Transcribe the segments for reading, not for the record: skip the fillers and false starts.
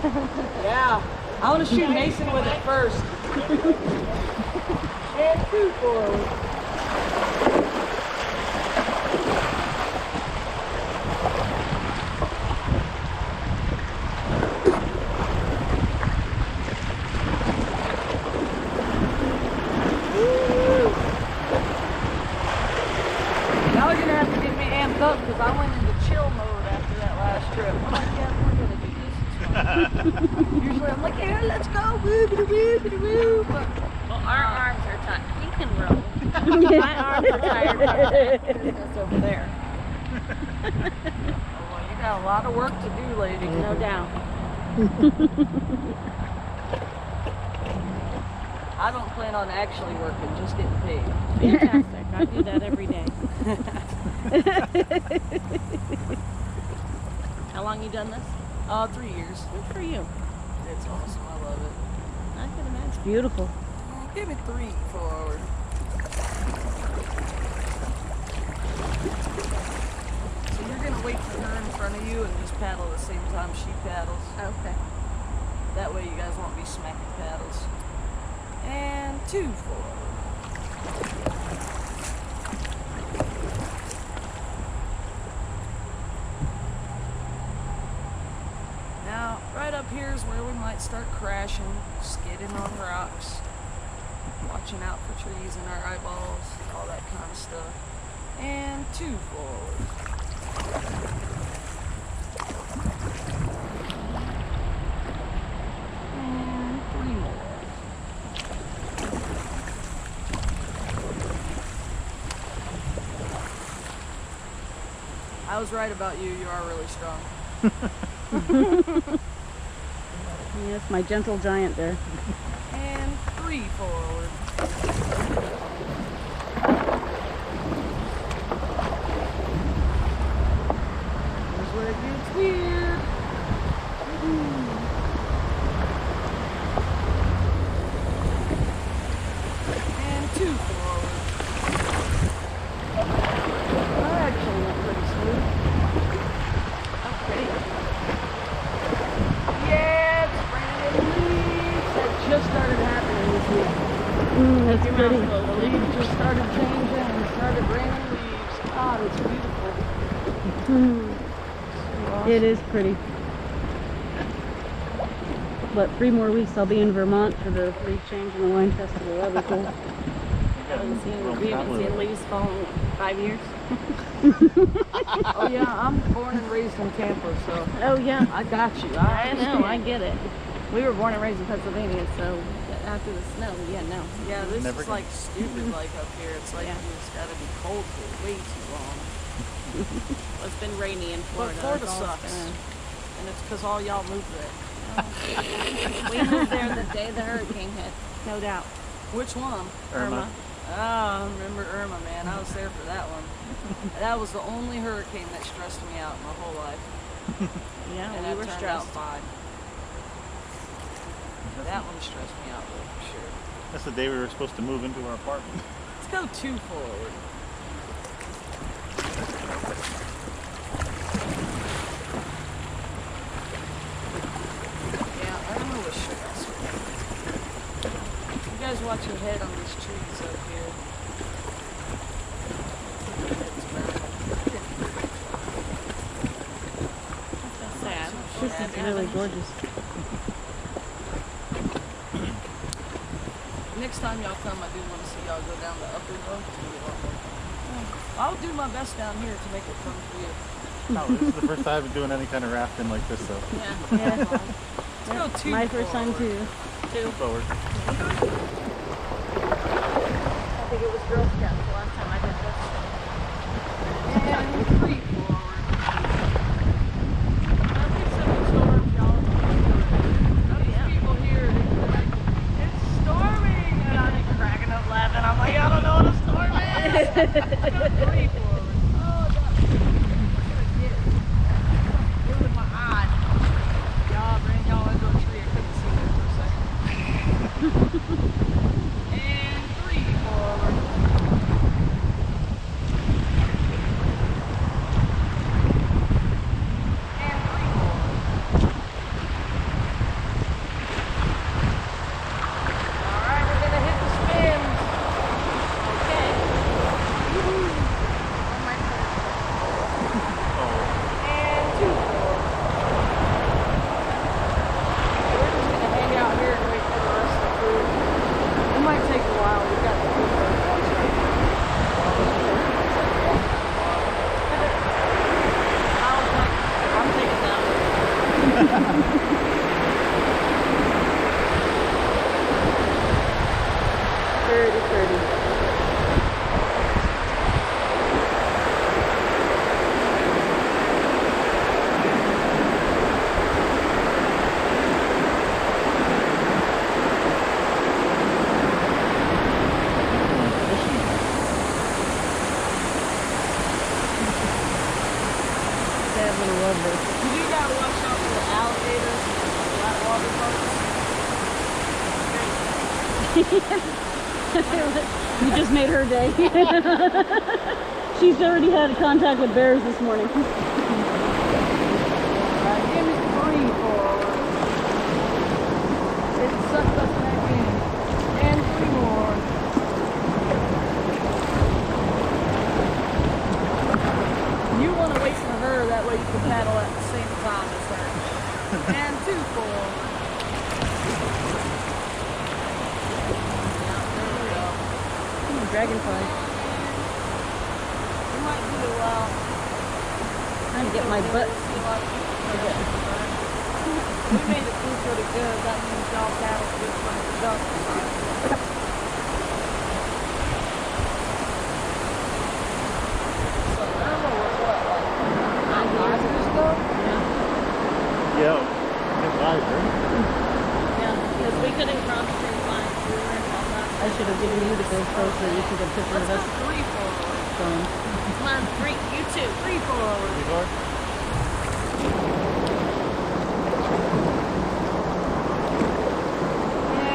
Yeah. I want to shoot Mason with it first. And 2 forward. Y'all are gonna have to get me amped up because I went into chill mode after that last trip. I'm like, yeah, we're gonna do this. Usually I'm like, yeah, let's go, woo, woo. But Well, our arms are tired. You can roll. My arms are tired from that business over there. well, you got a lot of work to do, lady. No doubt. I don't plan on actually working, just getting paid. Fantastic. I do that every day. How long you done this? 3 years. Good for you. It's awesome. I love it. I can imagine. It's beautiful. Give me 3 forward. So you're gonna wait for her in front of you and just paddle the same time she paddles. Okay. That way you guys won't be smacking paddles. And 2 forward. Now, right up here is where we might start crashing, skidding on rocks, watching out for trees in our eyeballs, all that kind of stuff. And 2 forward. And 3 more. I was right about you. You are really strong. Yes, my gentle giant there. And 3 forward. Here's where it gets weird. And 2 forward. That actually went pretty smooth. Okay. Yeah, it's raining leaves. That just started happening this week. That's Your pretty. mouth The goes leaves just started changing and it started raining leaves. God, it's beautiful. It is pretty. But 3 more weeks I'll be in Vermont for the leaf change and the wine festival. That'll be cool. We haven't seen leaves fall in 5 years. Oh yeah, I'm born and raised in Tampa, so Oh yeah. I got you. I know. I understand. get it. We were born and raised in Pennsylvania, so after the snow, yeah, no. Yeah, this Never is like stupid like up here. It's like Yeah. it's gotta be cold for way too long. Well, it's been rainy in But Florida. Florida It's all sucks. been- And it's because all y'all moved there. We moved there the day the hurricane hit, no doubt. Which one? Irma. Ah, I remember Irma, man. I was there for that one. That was the only hurricane that stressed me out my whole life. Yeah, And we that were turned stressed. out fine. But that one stressed me out though, for sure. That's the day we were supposed to move into our apartment. Let's go 2 forward. Yeah, Irma was stressful. You guys watch your head on these trees up here. It's So sad. This is really gorgeous. Next time y'all come, I do want to see y'all go down the upper road. I'll do my best down here to make it fun for you. No, this is the first time I've been doing any kind of rafting like this, so Yeah. Yeah. Let's go 2 My first time forward. too. forward. I think it was Girl Scouts the last time I did this. And 3 forward. I think some storm, y'all. These people here, they're like, it's storming! And I'm like cracking up laughing. I'm like, I don't know what a storm is! Let's go 3 forward. Oh, God. Look at it get. Ruined my eye. Y'all ran y'all into a tree. I couldn't see it for a second. And 3 forward. Pretty pretty. Dad's gonna love this. You gotta watch out for the alligators and black water bugs. You just made her day. She's already had contact with bears this morning. Give me 3 forward. It sucked us back in. And 3 more. You want to wait for her, that way you can paddle at the same time as her. And 2 forward. Dragonfly. You might do well. Trying to get my butt. We made it through pretty good. That means y'all paddle good from the duck. So Irma was what, like 9 years ago? Yo, good vibe, right? Yeah, because we couldn't cross through lines. We were in all that. I should have given you the GoPro so you can get a picture of Let's us go 3 forward. going. Come on, 3, you 2. 3 forward. You are?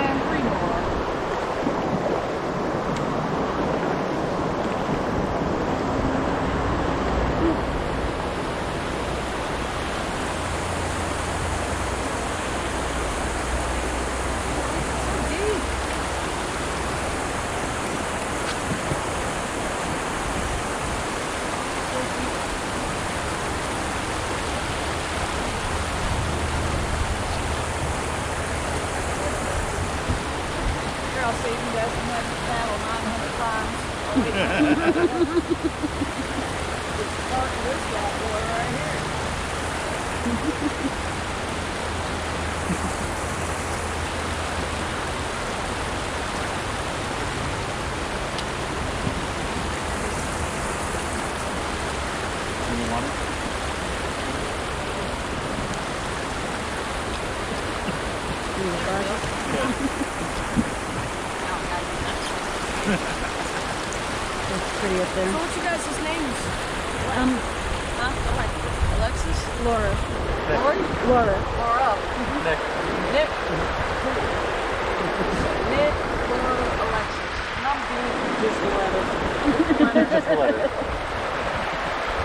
And 3 more. I'll save you guys from having to paddle 900 times. Start this bad boy right here. You want it? Yeah. It's pretty up So there. what's you guys' names? Alexis. Alexis? Laura. Lori? Laura. Laura. Nick. Nick. Nick, Laura, Alexis. And I'm doing Just the letter. Just a letter.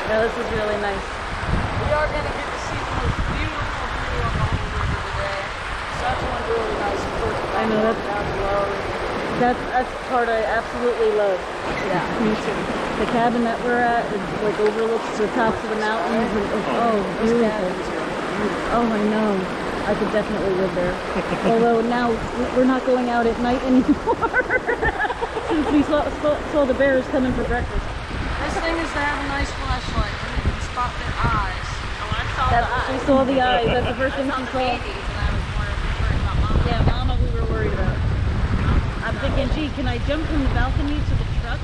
No, this is really nice. We are going to get to see the most beautiful view on the whole river today. So that's one really nice important I know, that's- down below. That's the part I absolutely love. Yeah, me too. The cabin that we're at is like overlooks the tops of the mountains. And, oh, Those beautiful. cabins are beautiful. Oh, I know. I could definitely live there. Although now we're not going out at night anymore. Since we saw the bears coming for breakfast. This thing is to have a nice flashlight and you can spot their eyes. Oh, I saw That's, the she eyes. saw the eyes. That's the first I thing saw she the saw. babies, and I was worried about Mama. Yeah, Mama, we were worried about. I'm thinking, gee, can I jump from the balcony to the truck?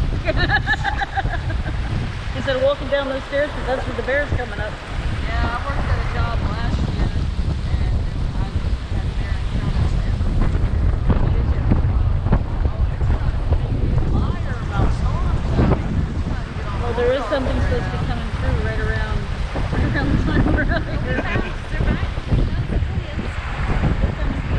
Instead of walking down those stairs, because that's where the bear's coming up. Yeah, I worked at a job last year and I had a bear encounters there. Liar about storms out here. Well, there is something supposed to be coming through right around the time we're out here. They're back.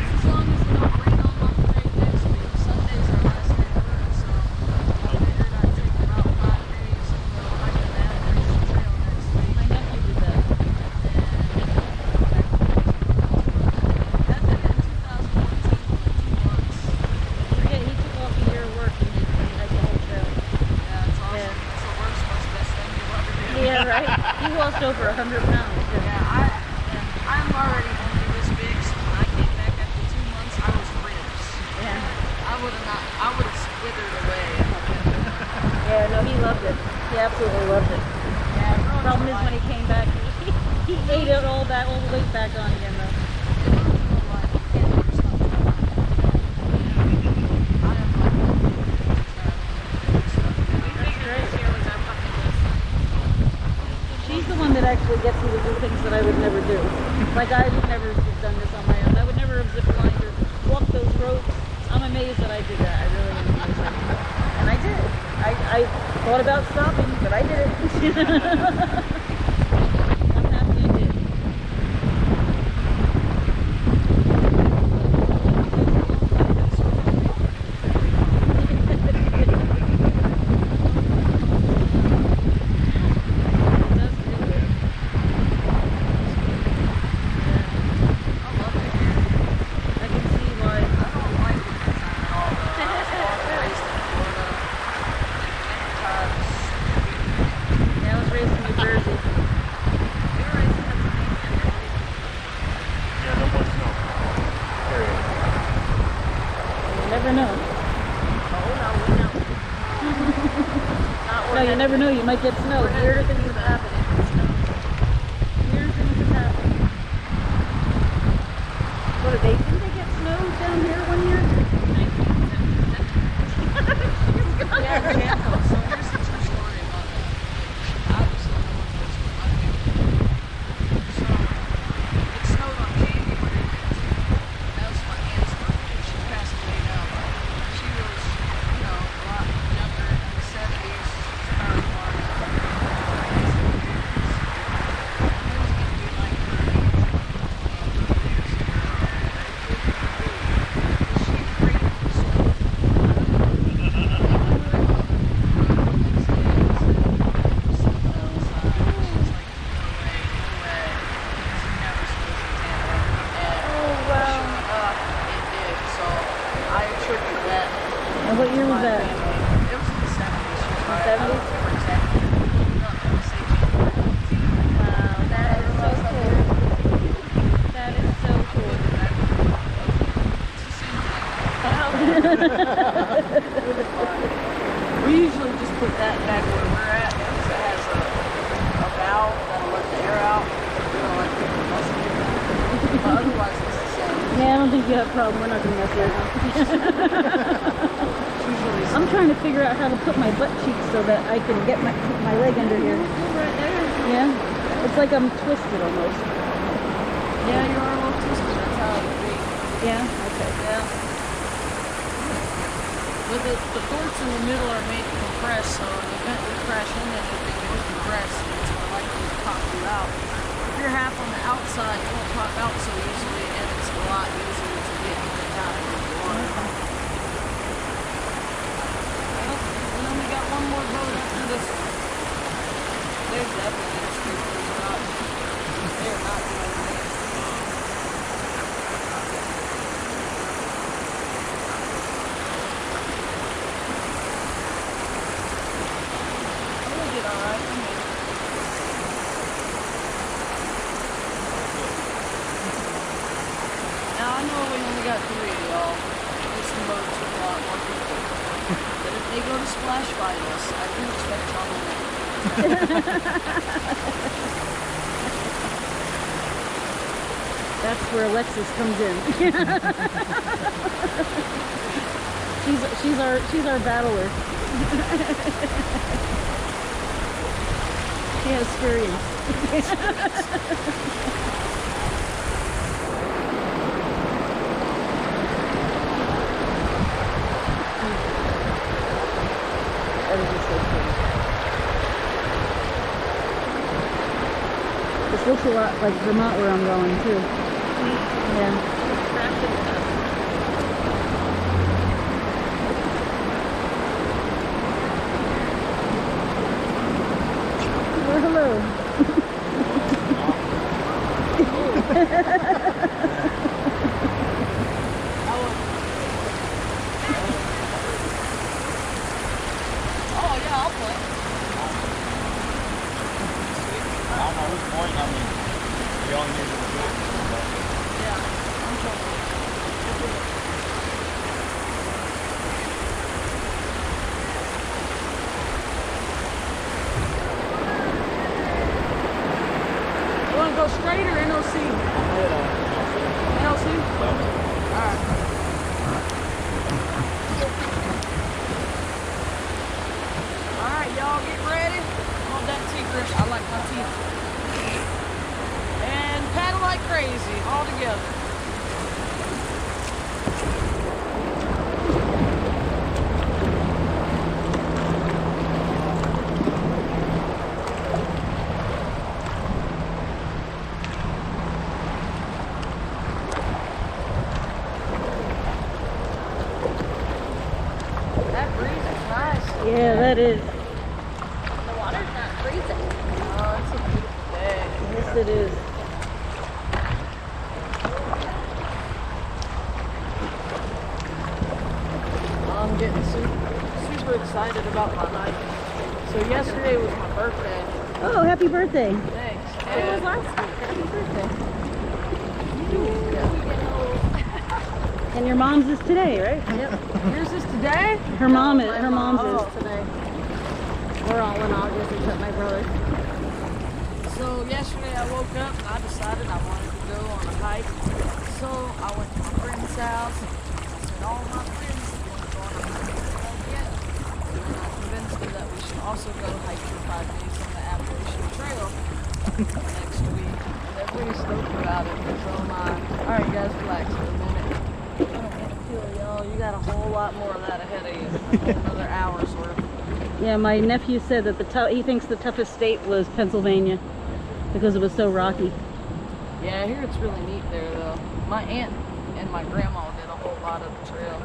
As long as we don't rain on my parade next week. Sunday's our last day of work, so I figured I'd take about 5 days and go hiking the Appalachian Trail next week. My nephew did that. That did it in 2014 for 2 months. Yeah, he took off a year of work and he hiked the whole trail. Yeah, it's awesome. Yeah. It's the worst, most best thing you'll ever do. Yeah, right? He lost over 100 pounds. Yeah, I'm already only this big, so when I came back after 2 months, I was ribs. Yeah. I would have withered away. Yeah, no, he loved it. He absolutely loved it. Yeah, Problem is when he came back, he ate it all the way back on again. I would never have done this on my own. I would never have zip-lined or walked those ropes. I'm amazed that I did that. I really am amazed I did that. And I did. I thought about stopping, but I did it. I'm happy I did. No, you never know. You might get snow. Weirder things have happened. Weird things have happened. What did they think they get snow down here one year? Yeah, example. So here's the true story about that. Obviously, no one knows what I do. So it snowed on January 15th. That was my aunt's birthday. She passed away now, but she was, you know, a lot younger in the 70s. What year was that? It was in the 70s. The 70s? Wow, that is so cool. That is so cool. We usually just put that back where we're at because it has a valve that'll let the air out. We don't like people messing with that. But otherwise, it's the same. Yeah, I don't think you have a problem. We're not going to mess with it. I'm trying to figure out how to put my butt cheeks so that I can get my leg under here. Right there. Yeah? It's like I'm twisted almost. Yeah, you are a little twisted. That's how it would be. Yeah? Okay. Yeah. But the ports in the middle are made to compress, so in the event you crash into anything, it would compress, and it's more likely to pop you out. If you're half on the outside, it won't pop out so easily, and it's a lot easier to get in and out of the water. We only got one more boat after this one. They're definitely going to screw things up. They're not doing this. We'll get alright. Now I know we only got 3 of y'all. There's some boats with a lot more people. But if they go to splash by us, I do expect y'all to win. That's where Alexis comes in. she's our battler. She has experience. This looks a lot like Vermont where I'm going too. Yeah. Well, hello. Oh yeah, I'll play. I don't know who's point. I mean, we only need to do it. Yeah, I'm together. That breeze is nice. Yeah, that is. The water's not freezing. Oh, it's a beautiful day. Yes, it is. I'm getting super excited about my hike. So yesterday was my birthday. Oh, happy birthday. Thanks. It was And last week. Happy birthday. And your mom's is today, right? yours is today? Her mom's Oh. is today. We're all in August except my brother. So yesterday I woke up and I decided I wanted to go on a hike. So I went to my friend's house. I said, all my friends want to go on a hike yet. And I convinced them that we should also go hike for 5 days on the Appalachian Trail next week. And everybody's stoked about it. So am I. Alright guys, relax for a minute. I don't want to kill y'all. You got a whole lot more of that ahead of you. Another hour's worth. Yeah, my nephew said that he thinks the toughest state was Pennsylvania because it was so rocky. Yeah, I hear it's really neat there though. My aunt and my grandma did a whole lot of the trail.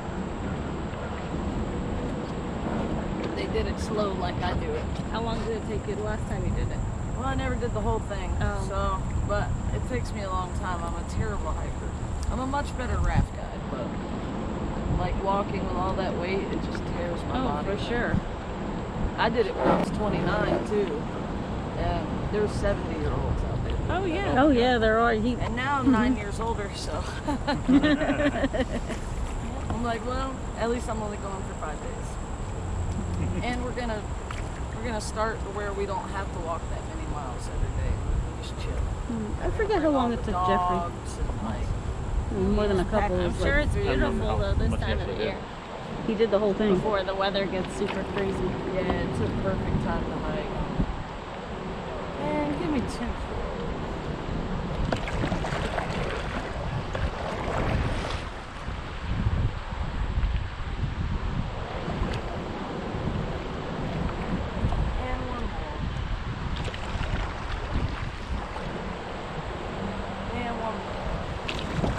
They did it slow like I do it. How long did it take you the last time you did it? Well, I never did the whole thing. Oh. So, but it takes me a long time. I'm a terrible hiker. I'm a much better raft guide, but like walking with all that weight, it just tears my body. for sure. I did it when I was 29 too. And there's 70-year-olds out there. Oh, yeah. Oh yeah, there are. And now I'm 9 years older, so I'm like, well, at least I'm only going for 5 days. And we're gonna start to where we don't have to walk that many miles every day. We just chill. I forget how long it took Jeffrey. Dogs and like, More than a couple. I'm It's sure like, it's beautiful though this much time of the yesterday. year. he did the whole thing. Before the weather gets super crazy. yeah, it's a perfect time to hike. And give me 2. And one more. And one more.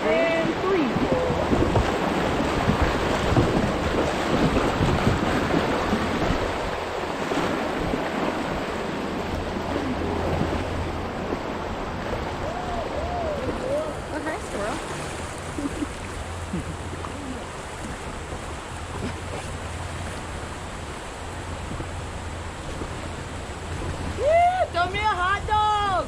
And 3. Oh, hi, squirrel. Yeah, throw me a hot dog!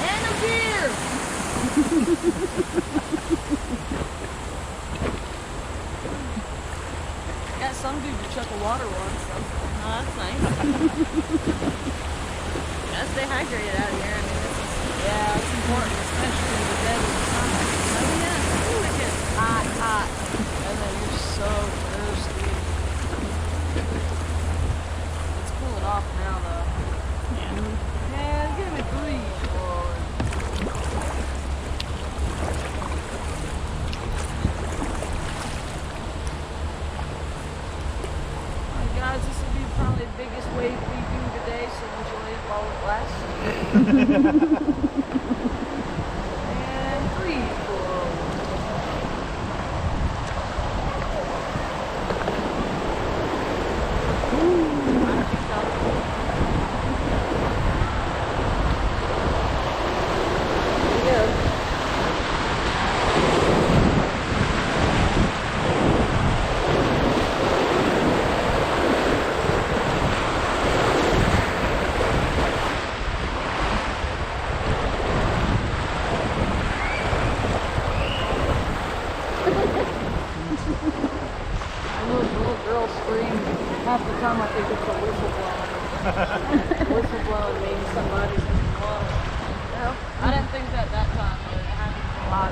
And a beer! Got some dude to chuck a water once. Oh, that's nice. Gotta stay hydrated out here. I mean, this is... Yeah, it's important, especially in the dead of the summer. Oh, yeah. Ooh, it gets hot. And then you're so thirsty. It's cooling off now, though. Man, give me 3, Lord. Alright, guys, this will be probably the biggest wave we do today, so enjoy it while it lasts.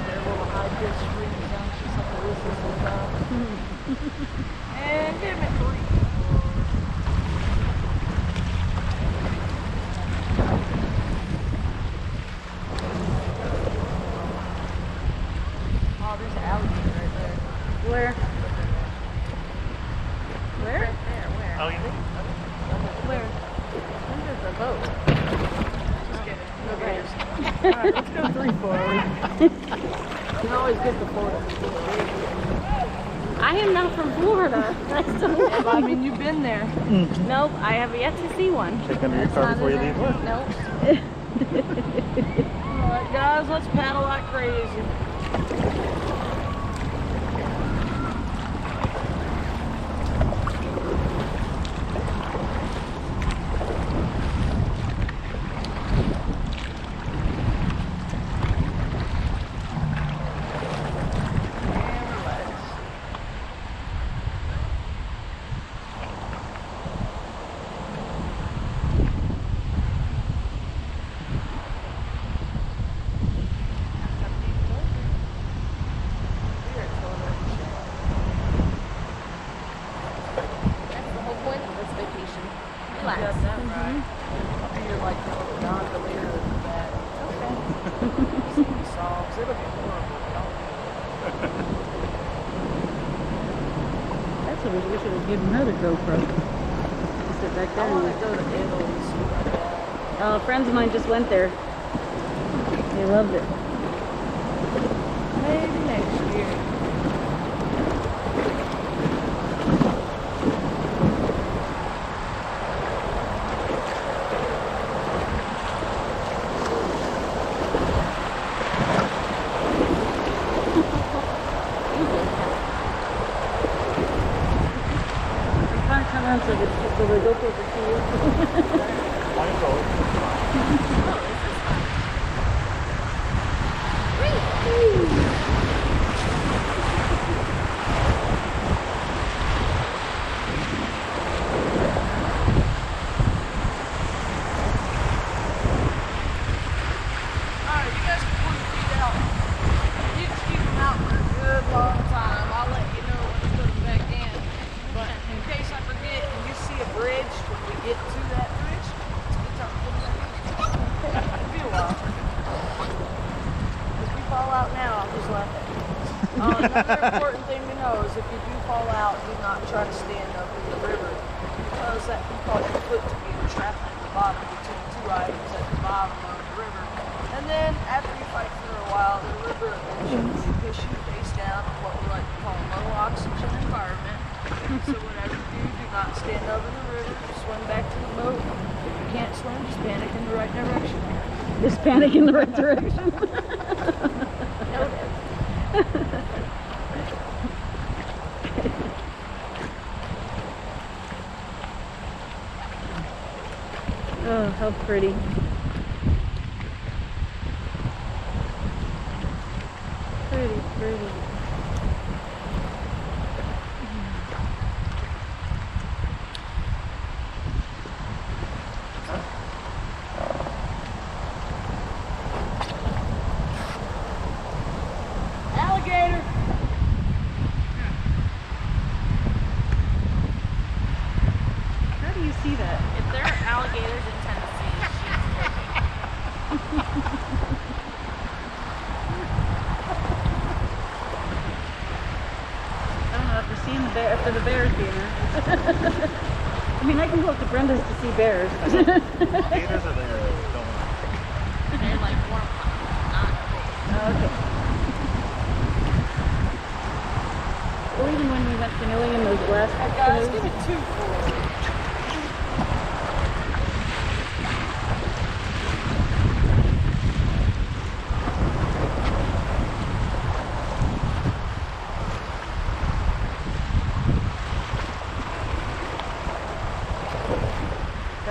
their little high-pitched screams sounds just like a whistle sometimes. And give me 3. Oh, there's an alligator right there. Where? Where? Right there, where? Oh, you think? Where? Under the boat. Just kidding. No gators. Alright, let's go 3 forward. You always get the Florida. I am not from Florida. I mean, you've been there. Nope, I have yet to see one. Check under your car before you leave. What? Nope. Alright, guys, let's paddle like crazy. That's the whole point of this vacation. You Relax. got that right. You're like the little gondolier of that. Okay. Sing songs. It'll be horrible. Don't do it. That's what we should have given her the GoPro. Sit back I there. want to go to Italy so bad. Friends of mine just went there. They loved it. Maybe next year. You can't come around so the GoPro can see you. Mine's always. Alright, you guys can put your feet out. You just keep them out for a good long time. I'll let you know when to put them back in. But in case I forget and you see a bridge when we get to that bridge, it's a good time to put them back in. It'll be a while. If you fall out now, I'll just laugh at you. Another important thing to know is if you do fall out, do not try to stand up in the river because that can cause your foot to get trapped at the bottom between 2 items at the bottom of the river. And then after you fight for a while, the river eventually push you face down in what we like to call a low oxygen environment. So whatever you do, do not stand up in the river. Swim back to the boat. If you can't swim, just panic in the right direction. Just panic in the right direction. Noted. Oh, how pretty. Pretty, pretty. Alligator! How do you see that? If there are alligators in Tennessee, I don't know, after the bears being there. I mean, I can go up to Brenda's to see bears. Gators are there. Don't worry. they're like warm, not cold. Okay. Well, even when we went canoeing in those glass Guys, canoes, give it 2 forward.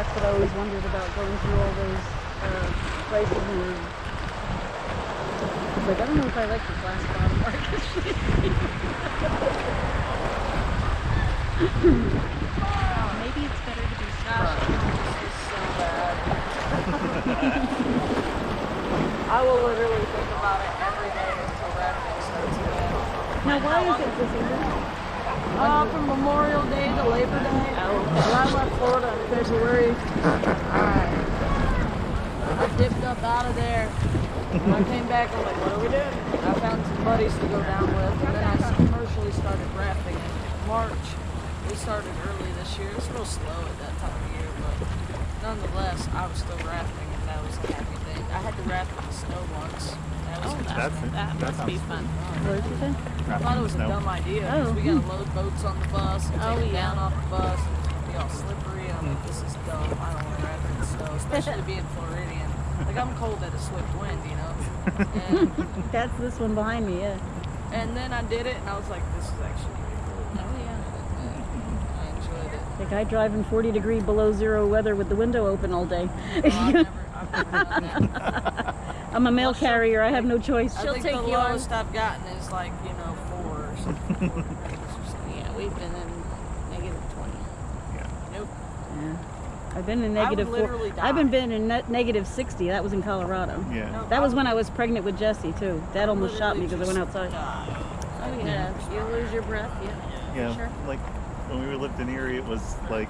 that's what I always wondered about going through all those places. And it's like, I don't know if I like the glass bottom mark. Maybe it's better to be Gosh, surprised. this is so bad. I will literally think about it every day until Now, why is it December? From Memorial Day to Labor Day. Oh. Well, I left Florida in February. Alright. I dipped up out of there. When I came back, I'm like, what are we doing? I found some buddies to go down with, and then I commercially started rafting in March. We started early this year. It's real slow at that time of year, but nonetheless, I was still rafting, and that was a happy thing. I had to raft in the snow once. That was That must be fun. What did you say? I thought it was a dumb idea because we got to load boats on the bus and take it down off the bus and be all slippery. And I'm like, this is dumb. I don't want to raft in the snow, especially being Floridian. Like, I'm cold at a swift wind, you know? And, That's this one behind me, yeah. and then I did it, and I was like, this is actually pretty cool. Oh yeah. I enjoyed it. Like I drive in 40-degree below zero weather with the window open all day. I've never done that. I'm a mail carrier. I have no choice. I think take the you on. lowest I've gotten is like, 4 or something. 4 degrees or something. Yeah, we've been in -20. Nope. Yeah. I've been in I would negative 4. literally die. I've been in negative 60. That was in Colorado. Yeah. No, That was when I was pregnant with Jesse too. Dad almost shot me because I went outside. Oh yeah. You lose your breath. Yeah. Yeah, Sure. like when we lived in Erie, it was like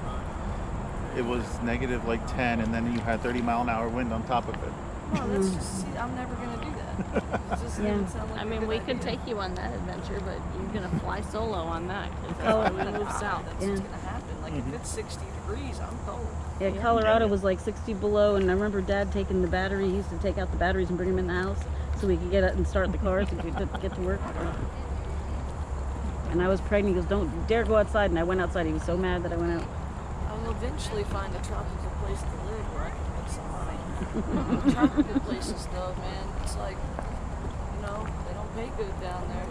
negative like 10, and then you had 30-mile-an-hour wind on top of it. No, that's just, see, I'm never going to do that. It just doesn't sound like I a mean, good we could idea. take you on that adventure, but you're gonna fly solo on that because that's Oh. why we move south. That's Yeah. what's going to happen. Like, if it's 60 degrees, I'm cold. Yeah, Colorado was like 60 below, and I remember Dad taking the battery. He used to take out the batteries and bring them in the house so we could get out and start the cars and get to work. And I was pregnant. He goes, "Don't dare go outside." And I went outside. He was so mad that I went out. I will eventually find a tropical place to live where I can make some money. Tropical places, though, man, it's like, they don't pay good down there.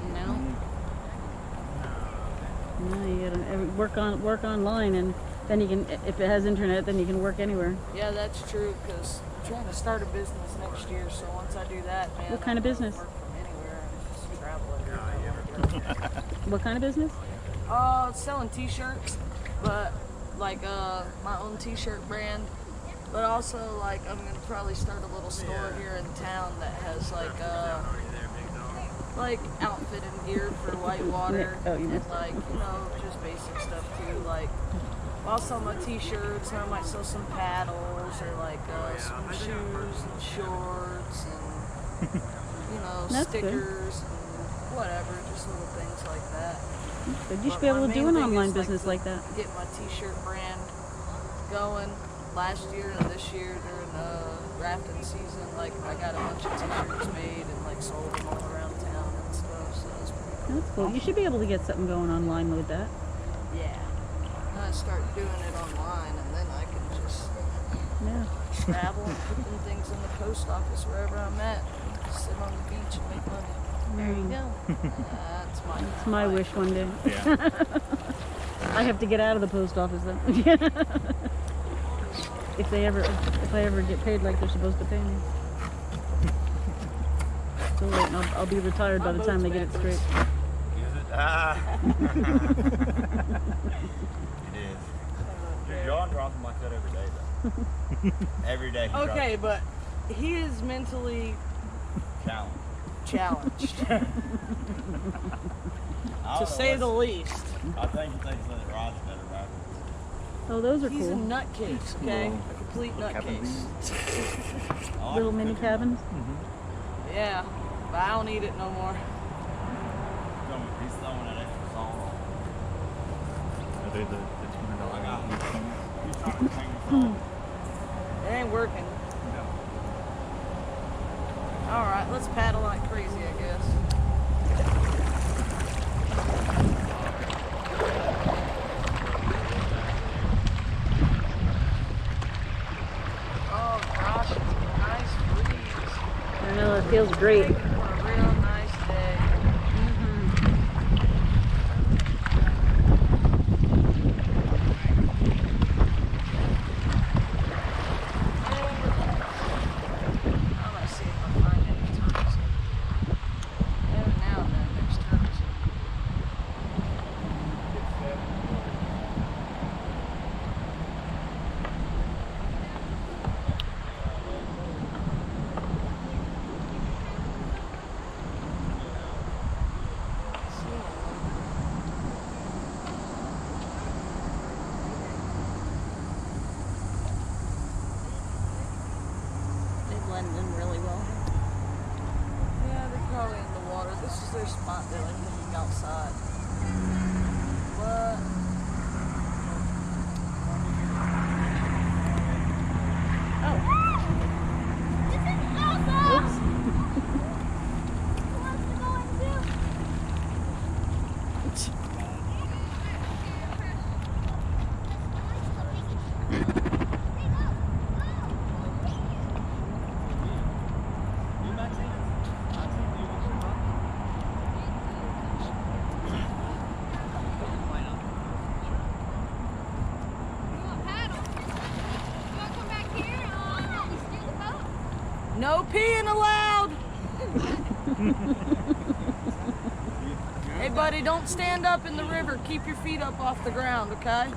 No, you gotta work online, and then you can, if it has internet, then you can work anywhere. Yeah, that's true, because I'm trying to start a business next year, so once I do that, man, What kind of I'm gonna business? work from anywhere and just travel everywhere. What kind of business? Selling t-shirts, but like my own t-shirt brand, but also like I'm gonna probably start a little store here in town that has like outfit and gear for whitewater, Oh, you and missed it. like just basic stuff too. Like I'll sell my t-shirts, and I might sell some paddles or like some shoes and shorts and That's good. stickers and whatever, just little things like that. But you should But be able my to do main an thing online is, business to like that. Get my t-shirt brand going. Last year and this year during rafting season, like I got a bunch of t-shirts made and like sold them all around town and stuff. So that's pretty cool. That's cool. You should be able to get something going online with that. Yeah. I start doing it online, and then I can just Yeah. travel and put them things in the post office wherever I'm at. Just sit on the beach and make money. There you go. That's my. It's my wish one day. Yeah. I have to get out of the post office then. if I ever get paid like they're supposed to pay me. So late, and I'll be retired by the time they get it straight. Is it? It is. Dude, John drops him like that every day, though. Every day. He Okay, but he is mentally drops challenged, challenge. to say the least. I think he thinks that Rod's better, right? Oh, those are He's a cool. nutcase, okay? Little- A complete cabin nutcase. I like Little the mini picture. cabins. Yeah, but I don't eat it no more. He's throwing that extra salt on. Are they the I got $200 it. things? He's trying to hang the salt. It ain't working. All right, let's paddle like crazy, I guess. Oh gosh, it's a nice breeze. I know, it feels great. Making for a real nice day. I'm gonna see if I find any turtles. Every now and then there's turtles. This is their spot. They like to hang outside. What? No peeing allowed! Hey buddy, don't stand up in the river. Keep your feet up off the ground, okay?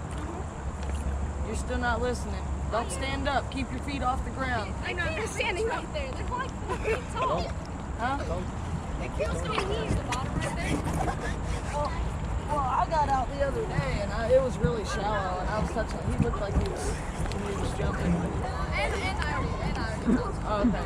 You're still not listening. Don't stand up. Keep your feet off the ground. I know, they're standing right there. They're like 4 feet tall. Huh? It feels to me near the bottom right there. Well, I got out the other day and it was really shallow and I was touching it. He looked like he was jumping. And I already told you. Oh, okay,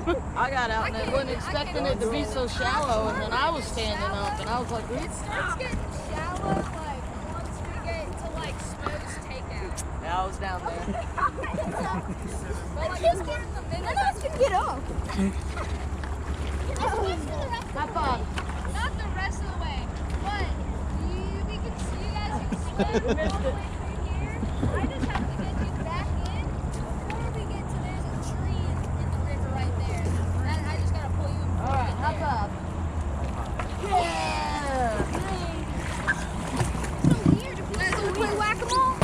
cool. I got out and I wasn't expecting it to be so shallow, and then I was standing up and I was like, It starts getting shallow like once we get to like Smoke's takeout. yeah, I was down there. But just get in the middle. None of us can get up. High five. Not the rest of the way, but we can see you guys can swim all the way through here. I just have to get you back in before we get to there's a tree in the river right there. And I just gotta pull you in. All right, high five. Yeah. So weird if we play whack-a-mole.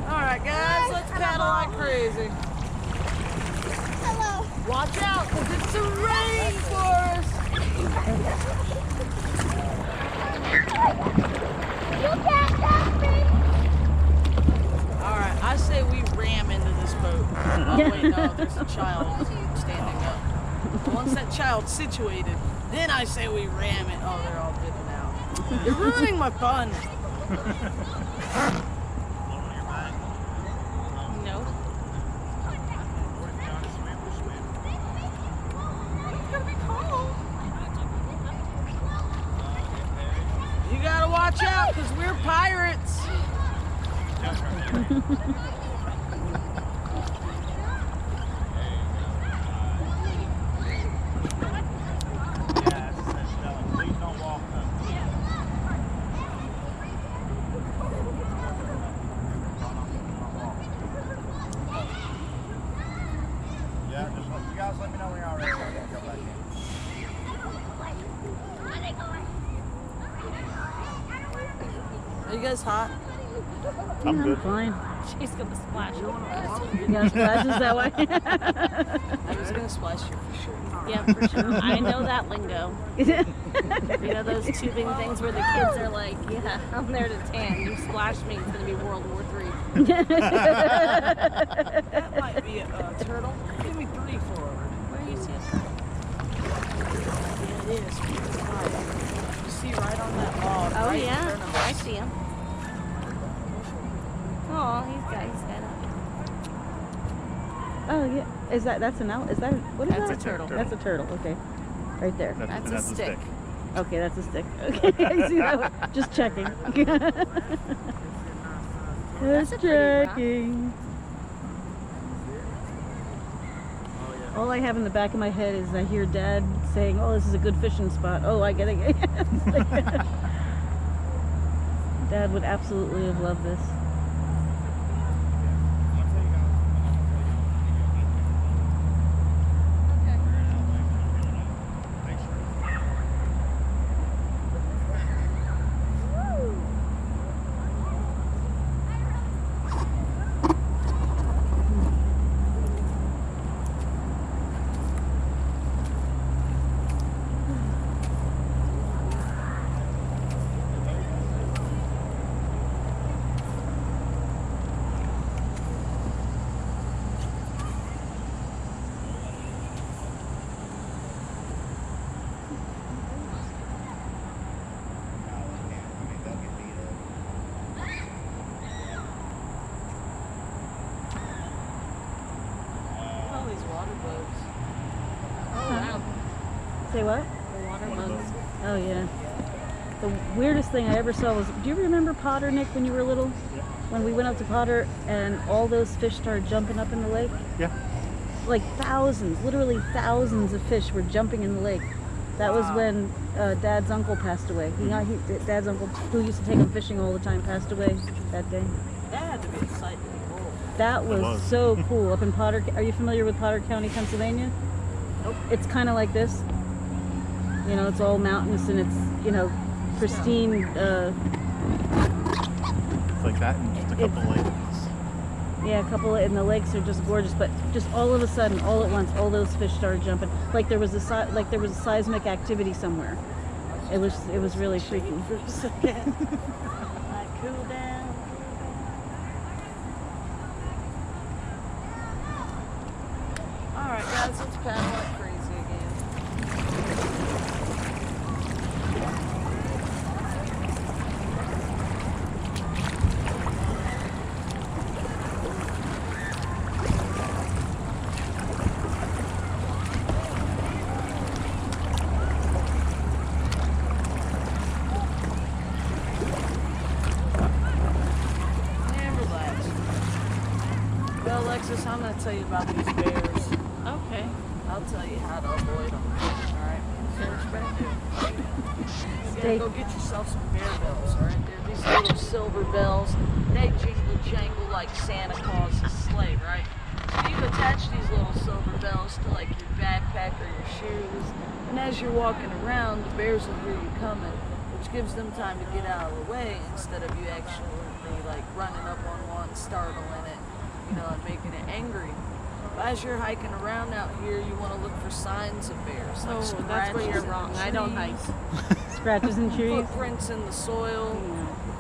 All right, guys, let's paddle like crazy. Hello. Watch out, because it's a rainforest. You can't catch me. All right, I say we ram into this boat. Oh, wait, no, there's a child standing up. Once that child's situated, then I say we ram it. Oh, they're all dipping out. You're ruining my fun. No. You gotta watch out, because we're pirates. Yeah, just you guys let me know when you're all ready. I'll go back in. Are you guys hot? I'm good. Fine. She's gonna splash you. You got splashes that way? I was gonna splash you for sure. Yeah, for sure. I know that lingo. You know those tubing things where the kids are like, yeah, I'm there to tan. You splash me, it's gonna be World War III. That might be a turtle. Give me 3 forward. Where you see it? Yeah, it is. You see right on that log. Oh right in yeah, front of I us. see him. Oh, he's got his head up. Oh yeah. That's an owl? Is that what is That's that? a turtle. That's a turtle. Okay. Right there. That's a the stick. Okay, that's a stick. Okay, I see that one. Just checking. That's Just a pretty rock. checking. All I have in the back of my head is I hear Dad saying, "Oh, this is a good fishing spot." Oh, I get it. Dad would absolutely have loved this. Say what? The water bugs. Oh yeah. The weirdest thing I ever saw was, do you remember Potter, Nick, when you were little? Yeah. When we went up to Potter and all those fish started jumping up in the lake? Yeah. Like thousands, literally thousands of fish were jumping in the lake. That was when Dad's uncle passed away. Dad's uncle, who used to take him fishing all the time, passed away that day. That had to be exciting. That was so cool. Up in Potter, are you familiar with Potter County, Pennsylvania? Nope. It's kind of like this. You know, it's all mountainous and it's, you know, pristine. It's like that and just a couple lakes. Yeah, a couple, and the lakes are just gorgeous. But just all of a sudden, all at once, all those fish started jumping. Like there was a seismic activity somewhere. It was really freaky. For a second. I cool down. Alright guys, let's paddle like crazy again. And relax. Well, Alexis, I'm going to tell you about these bears. Okay. I'll tell you how to avoid them. Alright? First thing to do. You gotta go get yourself some bear bells, alright? They're these little silver bells. They jingle jangle like Santa Claus's sleigh, right? So you attach these little silver bells to like your backpack or your shoes. And as you're walking around, the bears will hear you coming, which gives them time to get out of the way instead of you actually like running up on one, startling it, you know, and making it angry. As you're hiking around out here, you want to look for signs of bears. Like Oh, that's where you're wrong. I don't hike. Scratches and trees. Footprints in the soil,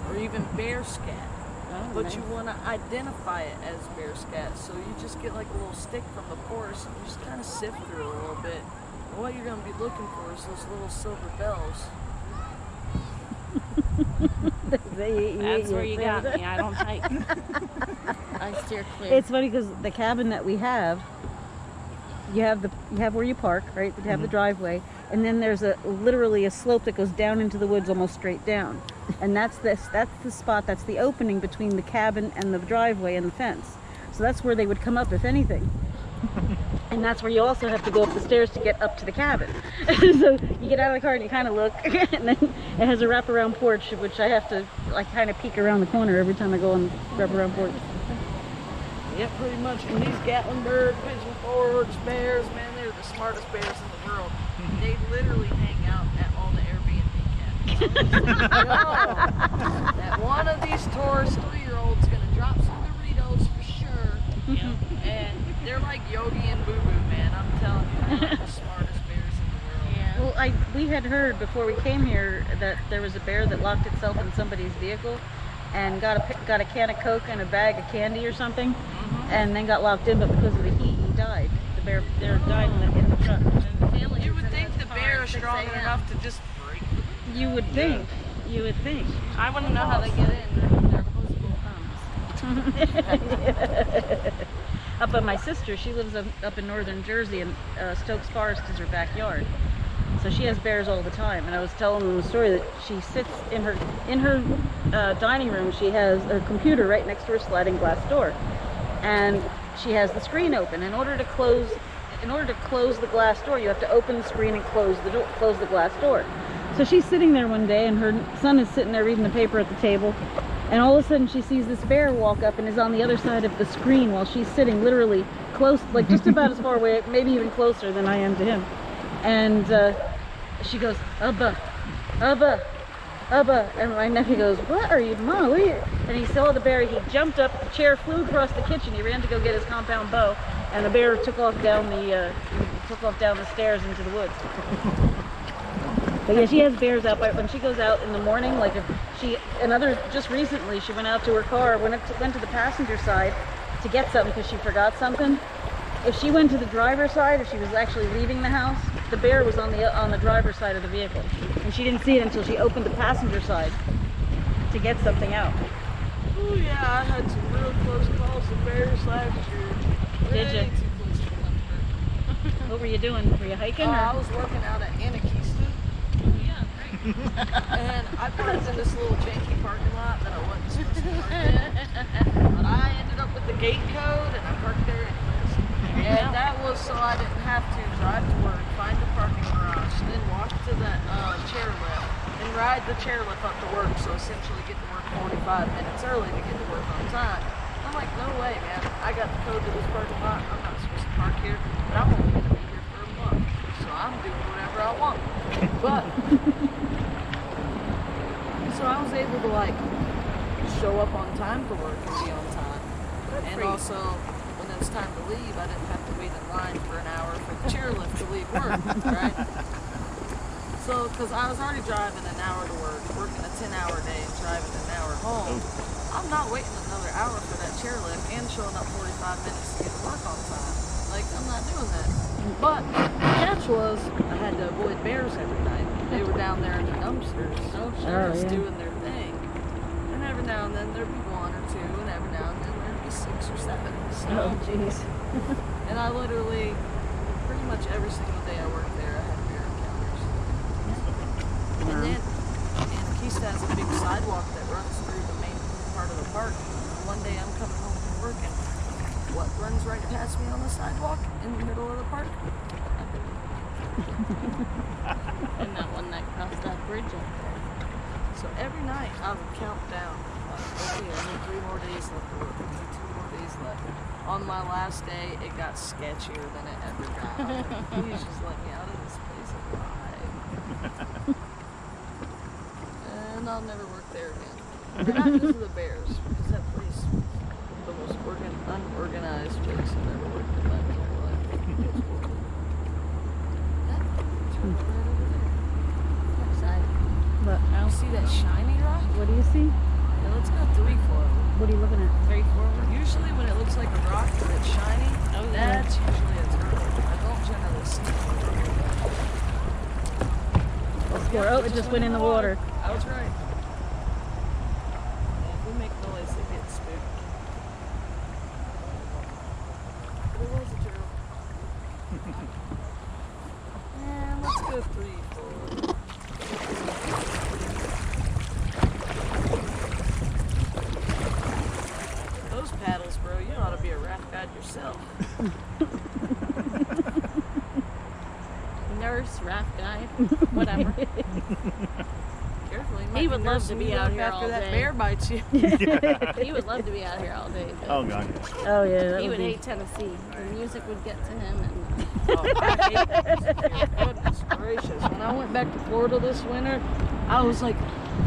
or even bear scat. But nice. you want to identify it as bear scat, so you just get like a little stick from the forest and you just kind of sift through it a little bit. And what you're going to be looking for is those little silver bells. That's where you got me. I don't hike. I steer clear. It's funny because the cabin that we have, you have where you park, right? You have the driveway, and then there's literally a slope that goes down into the woods, almost straight down, and that's the spot, that's the opening between the cabin and the driveway and the fence. So that's where they would come up if anything. And that's where you also have to go up the stairs to get up to the cabin. So you get out of the car and you kind of look, and then it has a wraparound porch, which I have to like kind of peek around the corner every time I go on the wraparound porch. Yep, pretty much. And these Gatlinburg, pigeon forks, bears, man, they're the smartest bears in the world. They literally hang out at all the Airbnb cabins. That one of these tourist 3-year-olds gonna drop some Doritos for sure. Yep. And they're like Yogi and Boo Boo, man. I'm telling you, they're the smartest bears in the world. Well, we had heard before we came here that there was a bear that locked itself in somebody's vehicle and got a can of Coke and a bag of candy or something, and then got locked in, but because of the heat, he died. The bear died in the truck. You would think the bear is strong enough to just break. You would think. You would think. I wouldn't know how they get in. They're opposable thumbs. Up by my sister, she lives up in northern Jersey, and Stokes Forest is her backyard. So she has bears all the time, and I was telling them the story that she sits in her dining room. She has a computer right next to her sliding glass door, and she has the screen open. In order to close the glass door, you have to open the screen and close the glass door. So she's sitting there one day, and her son is sitting there reading the paper at the table, and all of a sudden she sees this bear walk up and is on the other side of the screen while she's sitting literally close, like just about as far away, maybe even closer than I am to him. And she goes, Abba, Abba, Abba. And my nephew goes, what are you, Mom? What are you? And he saw the bear. He jumped up, the chair flew across the kitchen. He ran to go get his compound bow, and the bear took off down the stairs into the woods. But yeah, she has bears out. But when she goes out in the morning, like just recently, she went out to her car, went to the passenger side to get something because she forgot something. If she went to the driver's side, if she was actually leaving the house, the bear was on the driver's side of the vehicle, and she didn't see it until she opened the passenger side to get something out. Oh yeah, I had some real close calls with bears last year. Did you? Way too close for comfort. What were you doing? Were you hiking? I Or? was working out at Anarchistan. Yeah, great. And I parked in this little janky parking lot that I wasn't supposed to park in. But I ended up with the gate code and I parked there anyways. And that was so I didn't have to drive to work, find a parking garage, then walk to the chairlift and ride the chairlift up to work. So essentially get to work 45 minutes early to get to work on time. I'm like, no way, man. I got the code to this parking lot. I'm not supposed to park here, but I'm only going to be here for a month. So I'm doing whatever I want. But so I was able to like show up on time for work and be on time. And also, when it was time to leave, I didn't have to wait in line for an hour for the chairlift to leave work, right? So, because I was already driving an hour to work, working a 10-hour day and driving an hour home, I'm not waiting another hour for that chairlift and showing up 45 minutes to get to work on time. Like, I'm not doing that. But the catch was, I had to avoid bears every night. They were down there in the dumpsters, just doing their thing. And every now and then there'd be one or two, and every now and then there'd be 6 or 7. So, Oh, jeez. and I literally, pretty much every single day I worked there, I had bear encounters. And then, Anarchista has a big sidewalk that runs through the main part of the park. One day I'm coming home from work and what runs right past me on the sidewalk in the middle of the park? And that one that crossed that bridge up there. So every night I would count down. Okay, I need 3 more days left to work. I need 2 more days left. On my last day, it got sketchier than it ever got. I was like, please just let me out of this place alive. And I'll never work there again. And not because of the bears, because that place is the most unorganized place I've ever worked in my entire life. It's horrible. That turtle right over there. What side? But I don't see that shiny rock. what do you see? Yeah, let's go 3 forward. What are you looking at? 3 forward. Usually when it looks like a rock but it's shiny, that's usually a turtle. I don't generally see it. Oh, it just went in the water. I was right. Yeah, if we make noise, it gets spooked. But it was a turtle. And let's go 3 forward. Those paddles, bro, you ought to be a raft guide yourself. Nurse, raft guide, whatever. Careful, He would love to be out here after all that day. bear bites you. He would love to be out here all day, but Oh god. Oh yeah, that he would be. hate Tennessee. The music would get to him, and Oh, I hate this. Goodness gracious. When I went back to Florida this winter, I was like,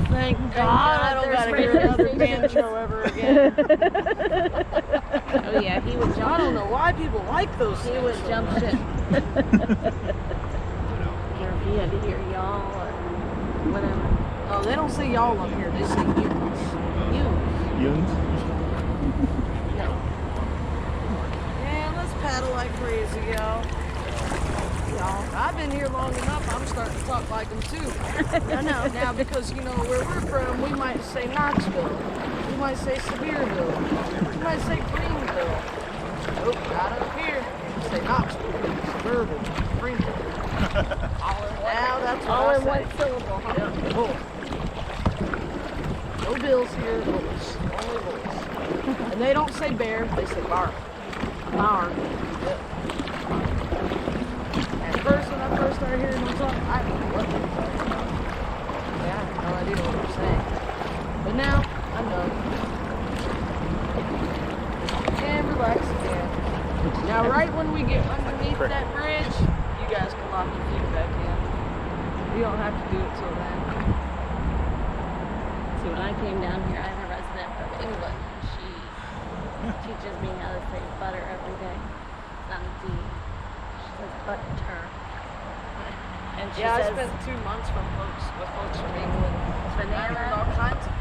thank God I don't there's gotta hear another banjo ever again. oh yeah, he would I jump. don't know why people like those He things would so jump much. ship. Or if he had to hear y'all or whatever. Oh, they don't say y'all up here. They say yous. Yuns? Yeah, let's paddle like crazy, y'all. I've been here long enough, I'm starting to talk like them too. I know. Now, because, you know, where we're from, we might say Knoxville. We might say Sevierville. We might say Greenville. Nope, not up here. We say Knoxville, Suburban, Greenville. Now that's what All I in say. one syllable, huh? Yep, bull. No bills here, bulls. Only bulls. And they don't say bear, they say bar. Bar. Yep. At first, when I first started hearing them talk, I didn't know what they were talking about. Yeah, I had no idea what they were saying. But now, I know. And relax again. Now, right when we get underneath that bridge, you guys can lock your feet back in. You don't have to do it till then. See, when I came down here, I have a resident from England. She teaches me how to say butter every day. It's not a D. She says butter. And she Yeah, I says spent 2 months with folks from England. I learned banana. all kinds of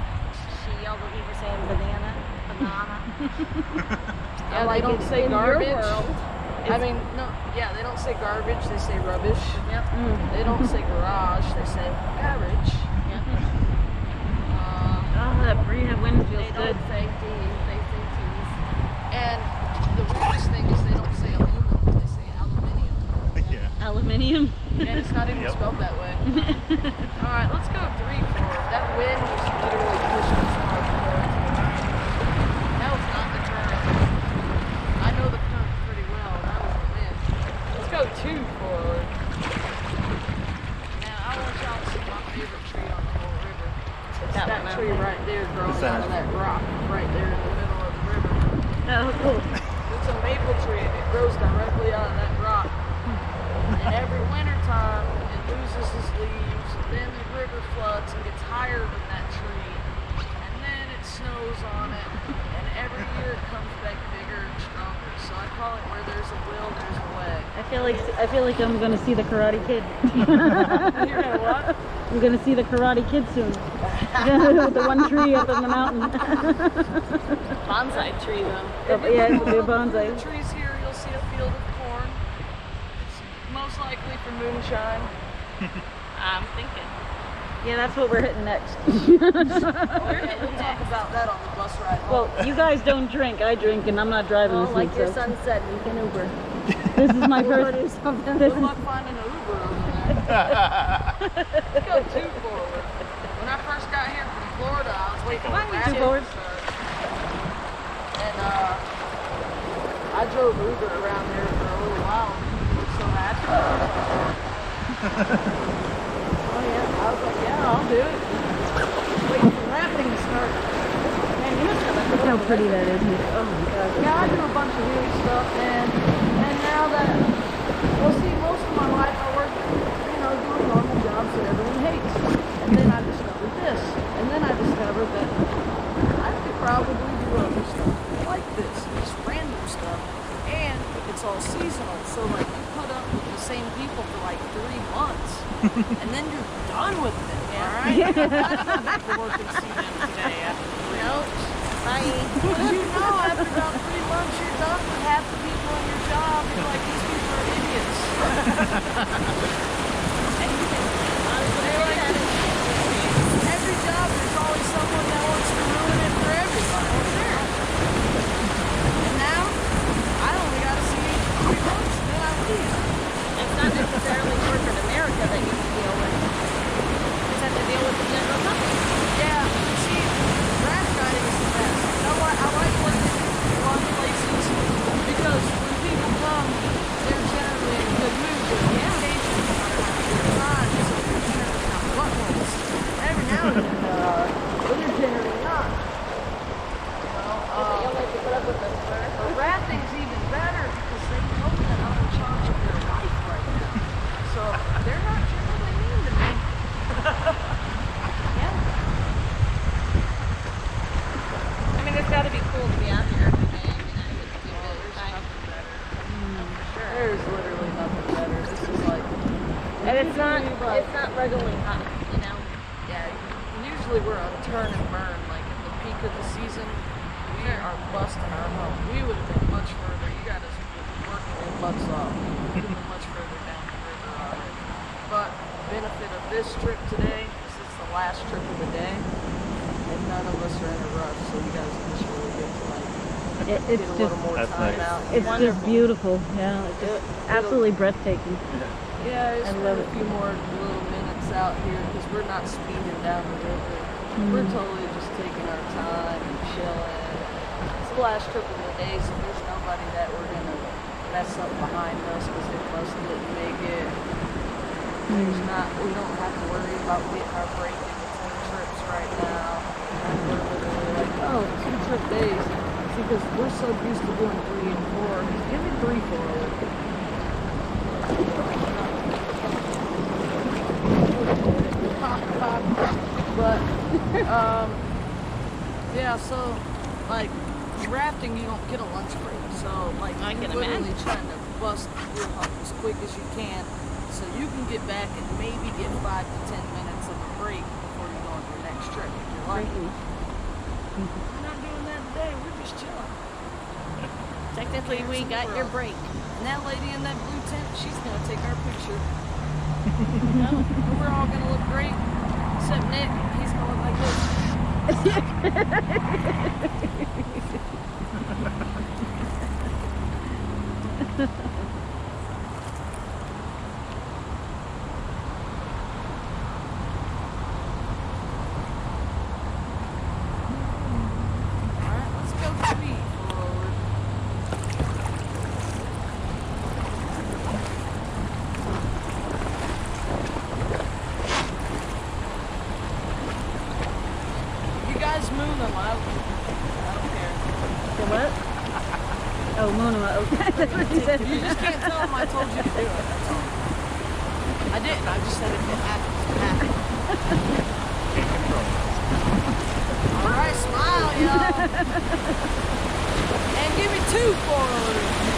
She yelled at me for saying banana. Yeah, I'm they like, don't in- say in garbage. Your world, I mean, no, yeah, they don't say garbage, they say rubbish. yep. They don't say garage, they say garbage. Yep. Oh, that breeze of wind They feels good. don't say D's, they say T's. And the weirdest thing is they don't say aluminum, they say aluminium. Oh, cool. It's a maple tree and it grows directly out of that rock. And every winter time it loses its leaves, and then the river floods and gets higher than that tree, and then it snows on it, and every year it comes back bigger and stronger. So I call it where there's a will, there's a way. I feel like I'm gonna see the Karate Kid. You're gonna what? I'm gonna see the Karate Kid soon. With the one tree up in the mountain. Bonsai tree though. Yeah, it'll be a The bonsai. trees here, you'll see a field of corn. It's most likely for moonshine. I'm thinking. Yeah, that's what we're hitting next. We'll talk about that on the bus ride home. Well, you guys don't drink. I drink, and I'm not driving Oh, this like week. your So son said, we can Uber. this is my We'll first. do something. This Good is luck finding an Uber over there. Go too forward. When I first got here from Florida, I was waiting for Too rapid forward. start. And I drove Uber around there for a little while. People were so happy. Oh yeah, I was like, yeah, I'll do it. Waiting for rafting to start. Man, you must have Look how pretty that is here. Oh my god. Yeah, I do a bunch of weird stuff, and now that, well, see, most of my life I worked, doing normal jobs that everyone hates. And then I discovered this, and then I discovered that I could probably do other stuff like this, just random stuff, and it's all seasonal. So like, you put up with the same people for like 3 months, and then you're done with them. All right, I don't have to work in season today after 3 months. Bye. Because after about 3 months, you're done with half the people in your job. You're like, these people are idiots. And you can, they're like, every job, there's always someone that wants to ruin it for everybody. Well, sure. And now, I only got to see 3 months, and then I leave. It's not necessarily corporate America that you deal with. You just have to deal with the general public. Yeah, see, raft riding is the best. I like working in fun places because when people come, they're generally in a good mood. They're on vacation, they're having a good time, so they're generally not buttholes. Every now and then there are, but they're generally not. But rafting's even better because they know that I'm in charge of their life right now. So they're not generally mean to me. I mean, it's got to be cool to be out here every day. I mean, I would do Oh, it. there's nothing better. There's literally nothing better. This is like, And it's not usually, regularly hot, you know. yeah, usually we're on turn and burn. Like at the peak of the season, we are busting our home. We would have been much further. You got us working your butts off. We would have been much further down the river already. But benefit of this trip today is it's the last trip of the day, and none of us are in a rush, so you guys just really get to like It's get a little just more That's time nice. out. it's just beautiful. Yeah, it's just absolutely breathtaking. Yeah, it's I love a it. few more little minutes out here because we're not speeding down the river. We're totally just taking our time and chilling. It's the last trip of the day, so there's nobody that we're gonna mess up behind us because they must didn't make it. There's not. We don't have to worry about getting our break in between trips right now. We're literally like, oh, 2 trip days. See, because we're so used to doing 3 and 4. Give me 3 forward. But yeah, so like rafting, you don't get a lunch break. So like I can you're literally imagine. trying to bust your hump as quick as you can, so you can get back and maybe get 5 to 10 minutes of a break before you go on your next trip. If you're lucky. We're not doing that today. We're just chilling. Technically, we got your break. And that lady in that blue tent, she's gonna take our picture. And we're all gonna look great, except Nick. He's gonna look like this. All right, let's go speed forward. You guys move them. I don't care. The what? Oh, Monoma. Okay. That's what you said. You just can't tell them I told you to do it. That's all. I didn't. I just said if it happens, it happens. Can't control it. All right, smile, y'all. And give me 2 spoilers.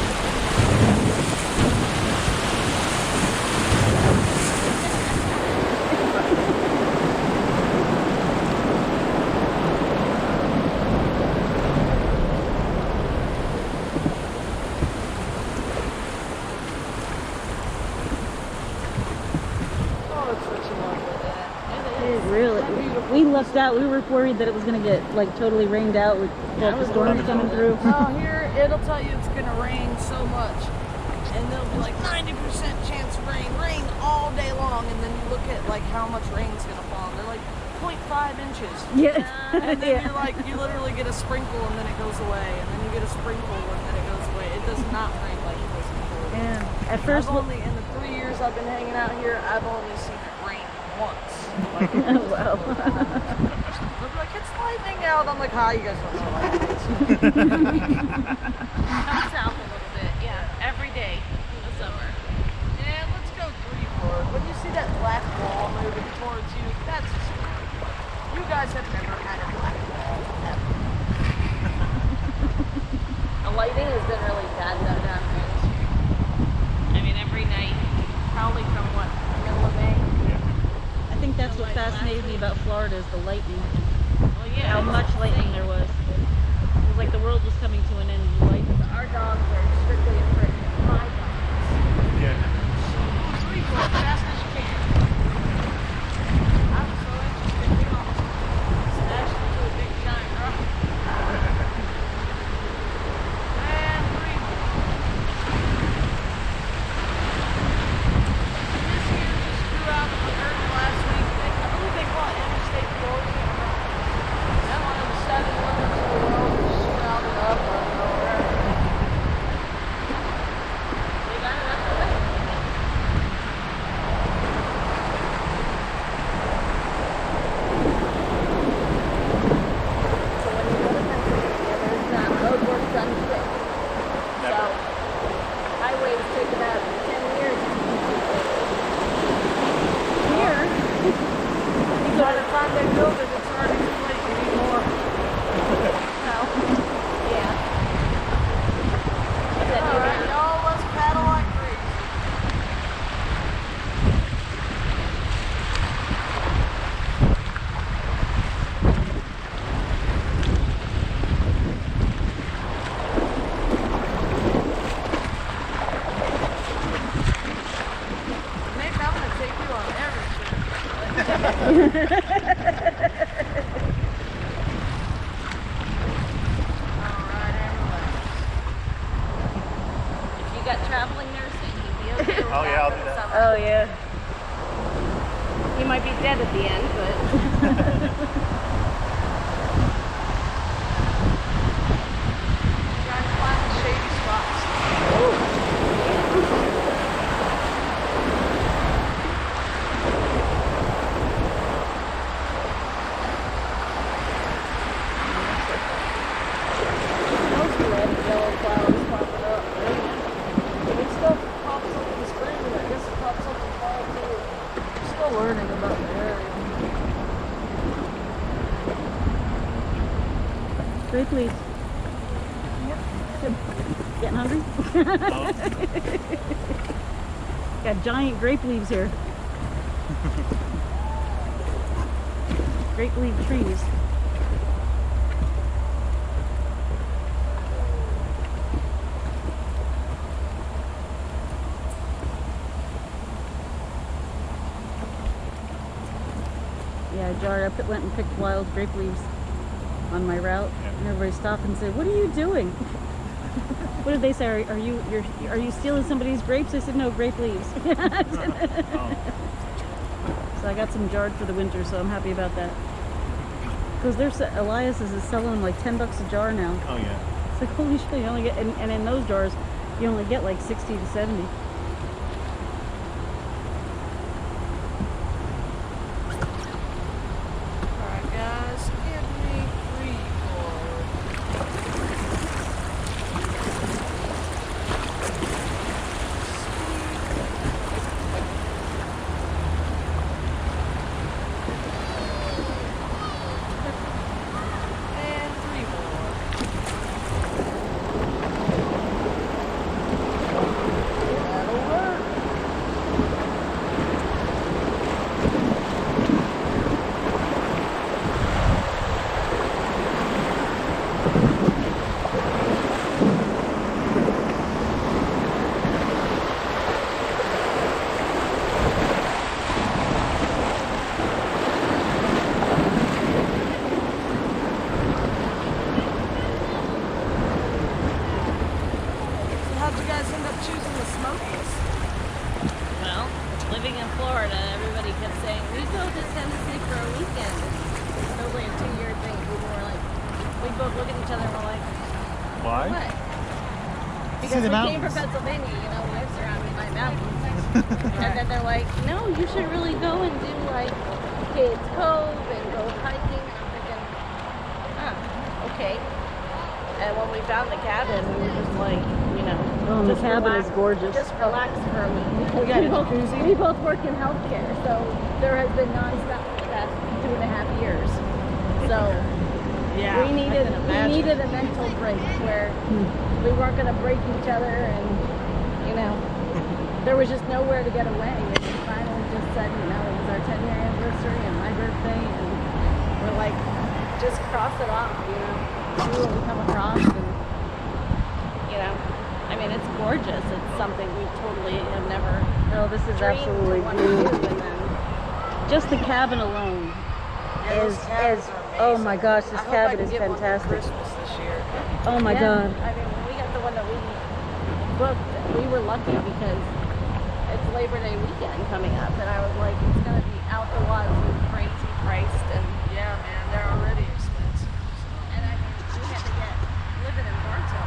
Oh, it's such a lovely day. It really. We left out. We were worried that it was going to get like totally rained out with all the storms coming through. Oh, here it'll tell you it's gonna rain so much, and they'll be like 90% chance of rain all day long, and then you look at like how much rain's gonna fall, and they're like 0.5 inches. Yeah. And then Yeah. you're like, you literally get a sprinkle and then it goes away, and then you get a sprinkle and then it goes away. It does not rain like it does before. Yeah. At first, I've only, in the 3 years I've been hanging out here, I've only seen it rain once. Like, oh, wow. they'll be like, it's lightning out. I'm like, hi, you guys don't know lightning. Come south a little bit, yeah. Every day in the summer. And let's go 3 forward. When you see that black wall moving towards you, that's a storm. You guys have never had a black wall ever. The lighting has been really bad though down here this year. I mean, every night, probably from what, middle of May? I think that's what fascinated me about Florida is the lightning. Well, yeah. How much lightning there was. It was like the world was coming to an end with lightning. Our dogs are strictly afraid of my dogs. Yeah. 3 forward, fast as you can. I'm so interested. We almost smashed into a big giant rock. And 3 more. This here just threw out the earth last week. I believe they call it Interstate 40. And one of the 7 wonders of the world just sprouted up out of nowhere. They got it up the way. So when you go to Pennsylvania, there's not road work done quick. So highways take about 10 years to complete. Here, By the time they build it, it's already too late to do more. Yeah. Alright, y'all, let's paddle like crazy. Nick, I'm gonna take you on every trip. Alright, and relax. If you got traveling nursing, you'd be okay with Oh, that yeah, I'll for do the that. summer. oh yeah. He might be dead at the end, but Trying to find the shady spots. Those red and yellow flowers popping up. It still pops up in the spring, and I guess it pops up in fall too. I'm still learning about the area. Grape leaves. Getting hungry? Got giant grape leaves here. Grape leaf trees. Yeah, Jar, I went and picked wild grape leaves on my route, and everybody stopped and said, "What are you doing?" What did they say? Are you stealing somebody's grapes? I said, "No, grape leaves." So I got some jarred for the winter, so I'm happy about that. Because Elias's is selling them like $10 a jar now. Oh yeah. It's like, holy shit, you only get, and in those jars, you only get like 60 to 70. Alright, guys, give me 3 forward. end up choosing the Smokies? Well, living in Florida, everybody kept saying, we go to Tennessee for a weekend. It's totally a 2-year thing. People were like, we both look at each other and we're like, Why? what? See Because the we came from mountains. Pennsylvania, you know, we're surrounded by mountains. And then they're like, no, you should really go and do like Kids Cove and go hiking. And I'm thinking, okay. And when we found the cabin, we were just like, you know, Oh, and the just cabin relax- is gorgeous. Just relax for a week. Because got a we both, jacuzzi? we both work in healthcare, so there has been nonstop for the past 2.5 years. So Yeah. we needed a mental break where we weren't going to break each other, and you know, there was just nowhere to get away. And we finally just said, you know, it was our 10-year anniversary and my birthday, and we're like, just cross it off, you know, see what we come across, and you know, I mean, it's gorgeous. It's something we totally have never Oh, this is dreamed absolutely to want to do, beautiful. and then Just the cabin alone Yeah, is, those cabins is are oh amazing. my gosh, this I hope I cabin can is get one for fantastic. Christmas this year. Oh my yeah, god. I mean, when we got the one that we booked, we were lucky because it's Labor Day weekend coming up, and I was like, it's gonna be out the wazoo, crazy priced, and Yeah, man, they're already expensive. and I mean, we had to get living in Bartow,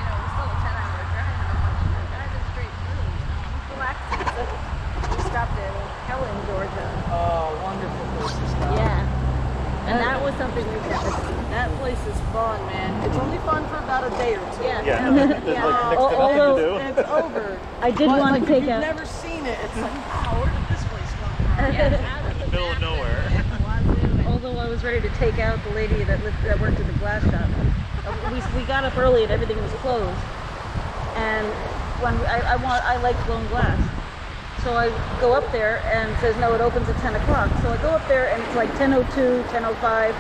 you know, it's still a 10-hour drive, and I'm like, I'm driving straight through, you know, I'm relaxing. So we stopped in Helen, Georgia. Oh, wonderful place to stop. Yeah, and that was something we've never seen. That place is fun, man. It's only fun for about a day or two. Yeah. Yeah, there's like next to nothing Although- to do. And it's over. I did But, want like, to take if you've out. never seen it, it's like, wow, where did this place come from? Yeah, In the middle of nowhere. Although I was ready to take out the lady that worked at the glass shop, we got up early and everything was closed. And when I like blown glass, so I go up there and it says no, it opens at 10 o'clock. So I go up there and it's like 10:02, 10:05,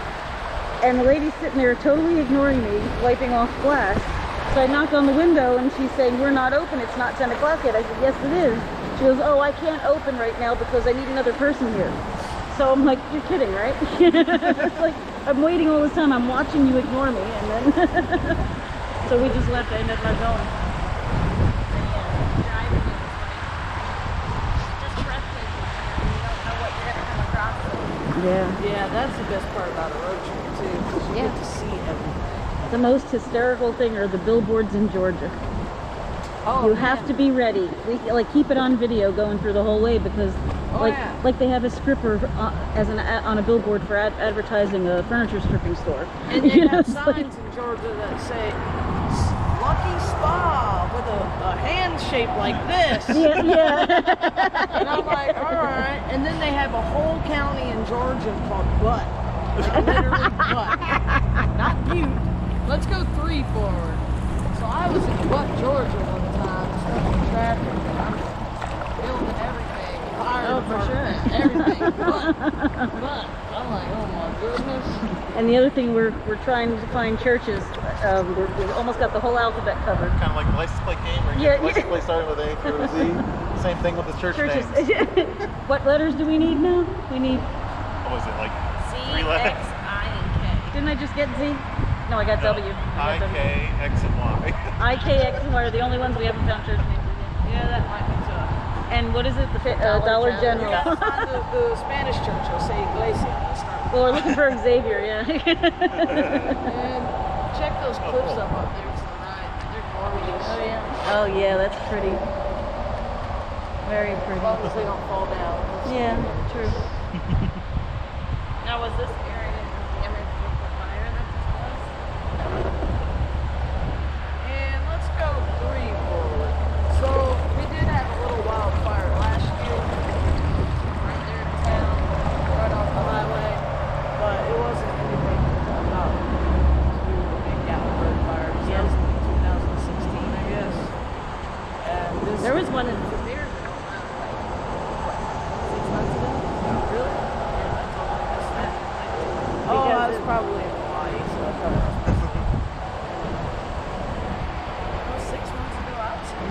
and the lady's sitting there totally ignoring me, wiping off glass. So I knock on the window and she's saying, we're not open, it's not 10 o'clock yet. I said, yes it is. She goes, oh, I can't open right now because I need another person here. So I'm like, you're kidding, right? It's like, I'm waiting all this time, I'm watching you ignore me, and then, so we just left, I ended up not going. Driving is like just breathtaking. You don't know what you're gonna come across. Yeah. Yeah, that's the best part about a road trip, too, because you get to see everything. The most hysterical thing are the billboards in Georgia. Oh, You have to be ready. We like keep it on video going through the whole way because, Oh, like, yeah. like they have a stripper on a billboard for advertising a furniture stripping store. And they You know, have it's like- signs in Georgia that say, Lucky Spa, with a hand shaped like this. yeah, yeah. And I'm like, all right. And then they have a whole county in Georgia called Butt. Like, literally Butt. Not Butte. Let's go 3 forward. So I was in Butt, Georgia one time, stuck in traffic, and I'm filming everything. Fire Oh, for department, everything. But I'm like, oh my goodness. And the other thing, we're trying to find churches. We almost got the whole alphabet covered. Kind of like the license plate game where you Yeah, get the license plate starting with A through Z. Same thing with the church Churches. names. What letters do we need now? We need. What was it, like C, 3 X, letters? I, and K. Didn't I just get Z? No, I got No, W. I, I got W. K, X, and Y. I, K, X, and Y are the only ones we haven't found church names in Yeah, that might be tough. yet. And what is it? The Dollar You General. gotta find the Spanish church. I'll say Iglesia. Let's start. Well, we're looking for Xavier, yeah. And check those cliffs up there to the right. They're gorgeous. Oh yeah. Oh yeah, that's pretty. Very As pretty. long as they don't fall down. Yeah, true. Now was this area damaged with the fire that just was? And let's go 3 forward. So we did have a little wildfire last year. Right there in town. Right off the highway. But it wasn't anything about to do with the big Gatlinburg fire. So that was in 2016, I guess. And this There was one in Sevierville, like 6 months ago. Really? Yeah, that's all I missed that. Oh, Because I was it- probably in Hawaii, so I thought it was It was 6 months ago, I would say.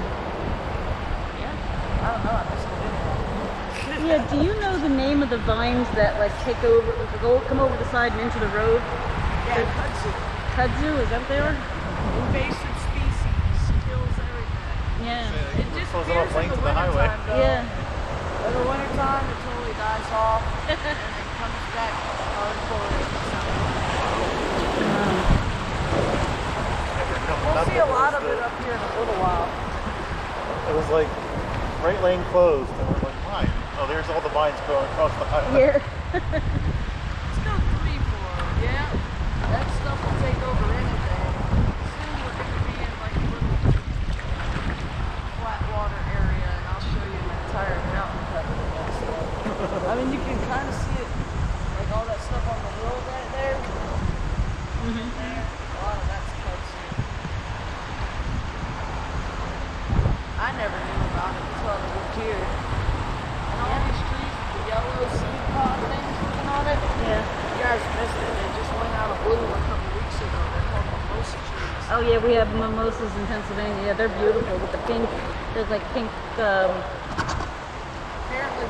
Yeah. I don't know, I must have been there. Yeah, do you know the name of the vines that like take over, come over the side and into the road? Yeah, kudzu. Kudzu, is that what they are? Invasive species, kills everything. Yeah. It just Close it off appears in lane the to the highway. wintertime, though. Yeah. In the wintertime, it totally dies off and then comes back hardcore in the summer. We'll see a lot of it up here in a little while. It was like right lane closed, and we're like, why? Oh, there's all the vines growing across the highway. Yeah. Let's go 3-4. Yeah, that stuff will take over anything. Soon we're going to be in like a little flat water area, and I'll show you an entire mountain covered in that stuff. I mean, you can kind of see it, like all that stuff on the hill right there. There, a lot of that's coastal. I never knew about it until I moved here. And all these trees with the yellow seed pod things looking on it. Yeah. You guys missed it. They just went out of bloom a couple weeks ago. They're called mimosa trees. Oh yeah, we have mimosas in Pennsylvania. Yeah, they're beautiful with the pink. There's like pink, Apparently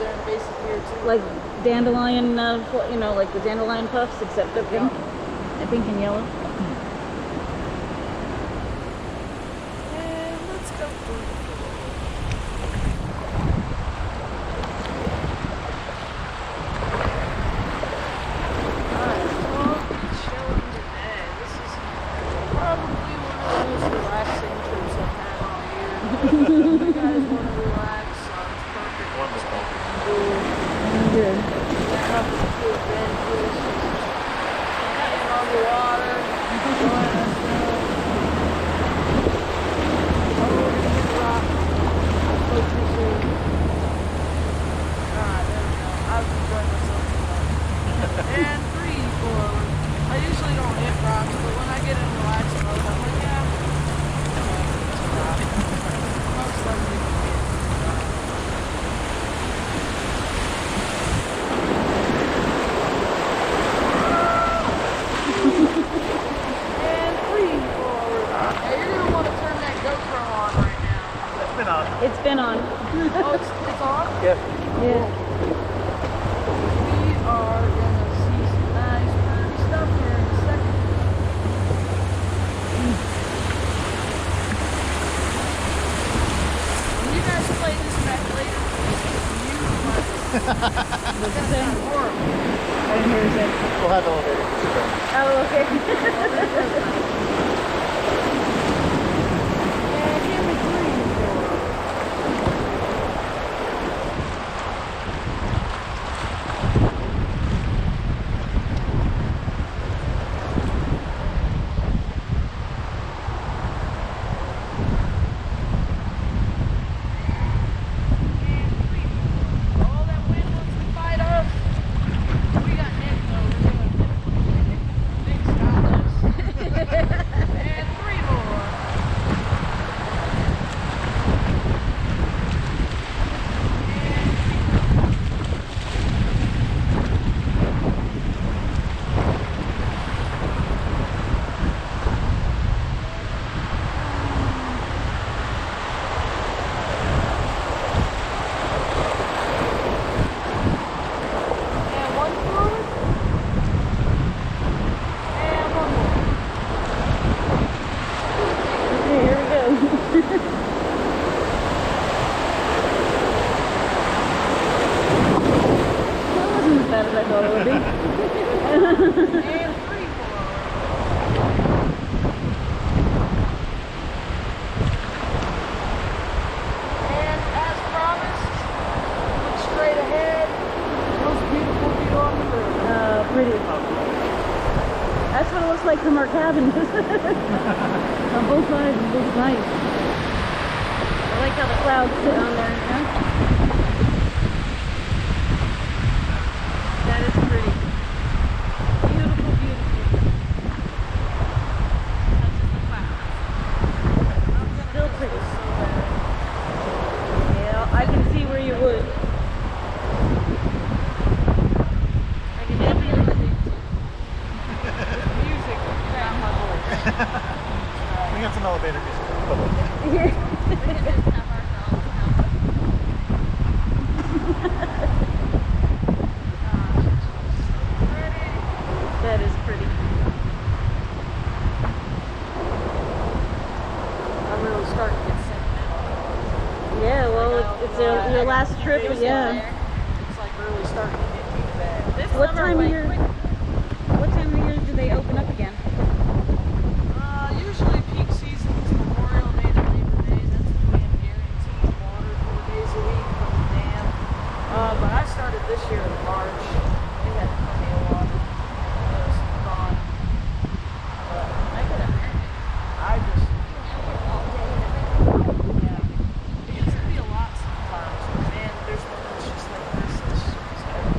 they're invasive here too. like dandelion. You know, like the dandelion puffs, except they're pink. They're pink and yellow. And let's go through. Alright, so chilling today. This is probably one of the most relaxing trips I've had all year. If you guys want to relax, it's perfect. Wonderful. Good. Nothing too adventurous. Getting on the water, enjoying ourselves. Oh, we're gonna get rocked. I spoke too soon. Alright, there we go. I've enjoyed myself too much. And 3-4. I usually don't hit rocks, but when I get in relaxed mode, I'm like, yeah, it's a rock. Most likely gonna be a rock. And 3-4. Now you're gonna want to turn that GoPro on right now. It's been on. It's been on. Oh, it's on? Yeah. Yeah. We are gonna see some nice pretty stuff here in a second. When you guys play this back later, you What's it say? horrible. I didn't hear it say. We'll have elevator music on. Oh, okay. And give me 3-4. All that wind wants to fight us. We got Nick though. We're doing it. Nick's got us. And 3 more. And 1 forward. And 1 more. Okay, here we go. That wasn't as bad as I thought it would be. And 3-4. And as promised, look straight ahead. Most beautiful view on the road. Pretty. That's what it looks like from our cabin. On both sides, it looks nice. I like how the clouds sit on there, you know? That is pretty. Beautiful, beautiful. Still pretty. Yeah, I can see where you would. I can definitely see. Music found my voice. We got some elevator music. That is pretty. I'm really starting to get sentimental. It's your last trip, yeah. It's like really starting to hit me bad. This What summer time of went year? quick. What time of year do they open up again? Usually peak season is Memorial Day to Labor Day. That's when we have guaranteed water 4 days a week from the dam. But I started this year in March. We had plenty of water. It was gone. But I just, yeah. It gets to be a lot sometimes. But man, there's one that's just like this. It's just heavy.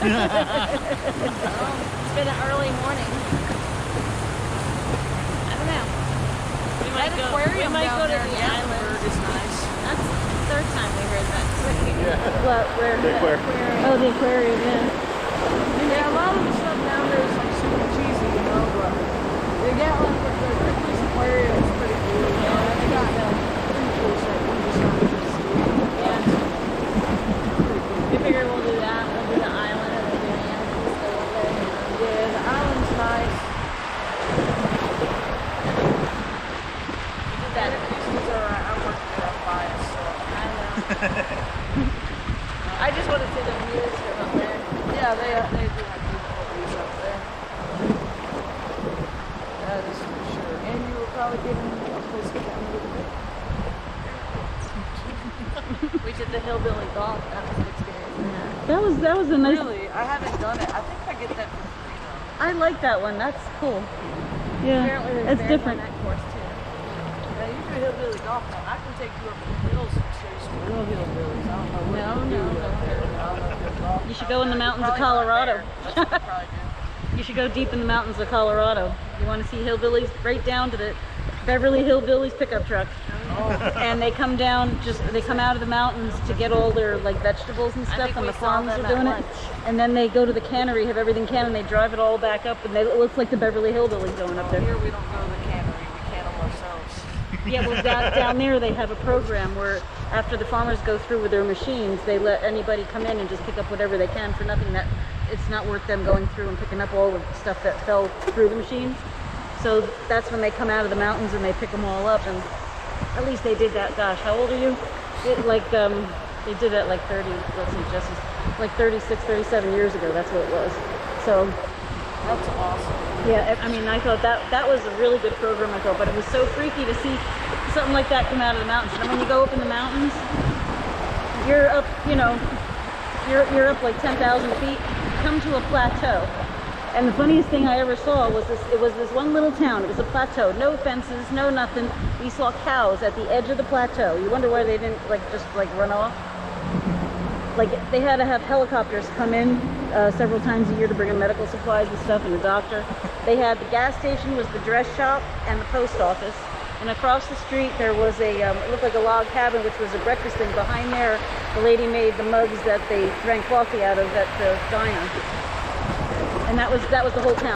It's been an early morning. I don't know. We might That go, aquarium we might down go to there the in island. Gatlinburg Is nice. That's the third time we heard that. What? Where? The aquarium. Oh, the aquarium. Yeah. Yeah, a lot of the stuff down there is like super cheesy, you know, but the Gatlinburg, the Ripley's Aquarium is pretty cool. You know? They got pretty cool stuff. We just have to see it. Yeah. We figure we'll do that. We'll do the island and we'll do the animals. So we'll go, Yeah, the island's nice. do that. The pieces are alright. I worked there on bias, so I know. I just want to see the views from up there. yeah, they do have beautiful views up there. That is for sure. And you were probably given a place to come a little bit. We did the hillbilly golf. That was an experience. That was a nice. Really, I haven't done it. I think I get that for free though. I like that one. That's cool. Yeah, Apparently there's it's bears different. on that course too. Now you do hillbilly golf now. I can take you up the hills and show you some real hillbillies. I don't know what No, you do no, up no. there. I don't know if you're golf. You should go in the mountains of Probably not Colorado. there. That's what I probably do. You should go deep in the mountains of Colorado. You want to see hillbillies right down to the Beverly Hillbillies pickup truck. And they come down, they come out of the mountains to get all their like vegetables and I stuff, think and we the saw farms them are at doing lunch. it. And then they go to the cannery, have everything canned, and they drive it all back up, and it looks like the Beverly Hillbillies going up there. Here we don't go to the cannery. We can them ourselves. Yeah, well, down there they have a program where after the farmers go through with their machines, they let anybody come in and just pick up whatever they can for nothing. That it's not worth them going through and picking up all the stuff that fell through the machines. So that's when they come out of the mountains and they pick them all up. And at least they did that. Gosh, how old are you? They did that like 30. Let's see, Jesse's like 36, 37 years ago. That's what it was. So. That's awesome. Yeah, I mean, I thought that was a really good program, I thought, but it was so freaky to see something like that come out of the mountains. And when you go up in the mountains, you're up, you know, you're up like 10,000 feet, come to a plateau. And the funniest thing I ever saw was this one little town. It was a plateau, no fences, no nothing. We saw cows at the edge of the plateau. You wonder why they didn't just run off? Like they had to have helicopters come in several times a year to bring in medical supplies and stuff, and a doctor. They had the gas station was the dress shop and the post office, and across the street there was it looked like a log cabin, which was a breakfast thing. Behind there, the lady made the mugs that they drank coffee out of at the diner, and that was the whole town.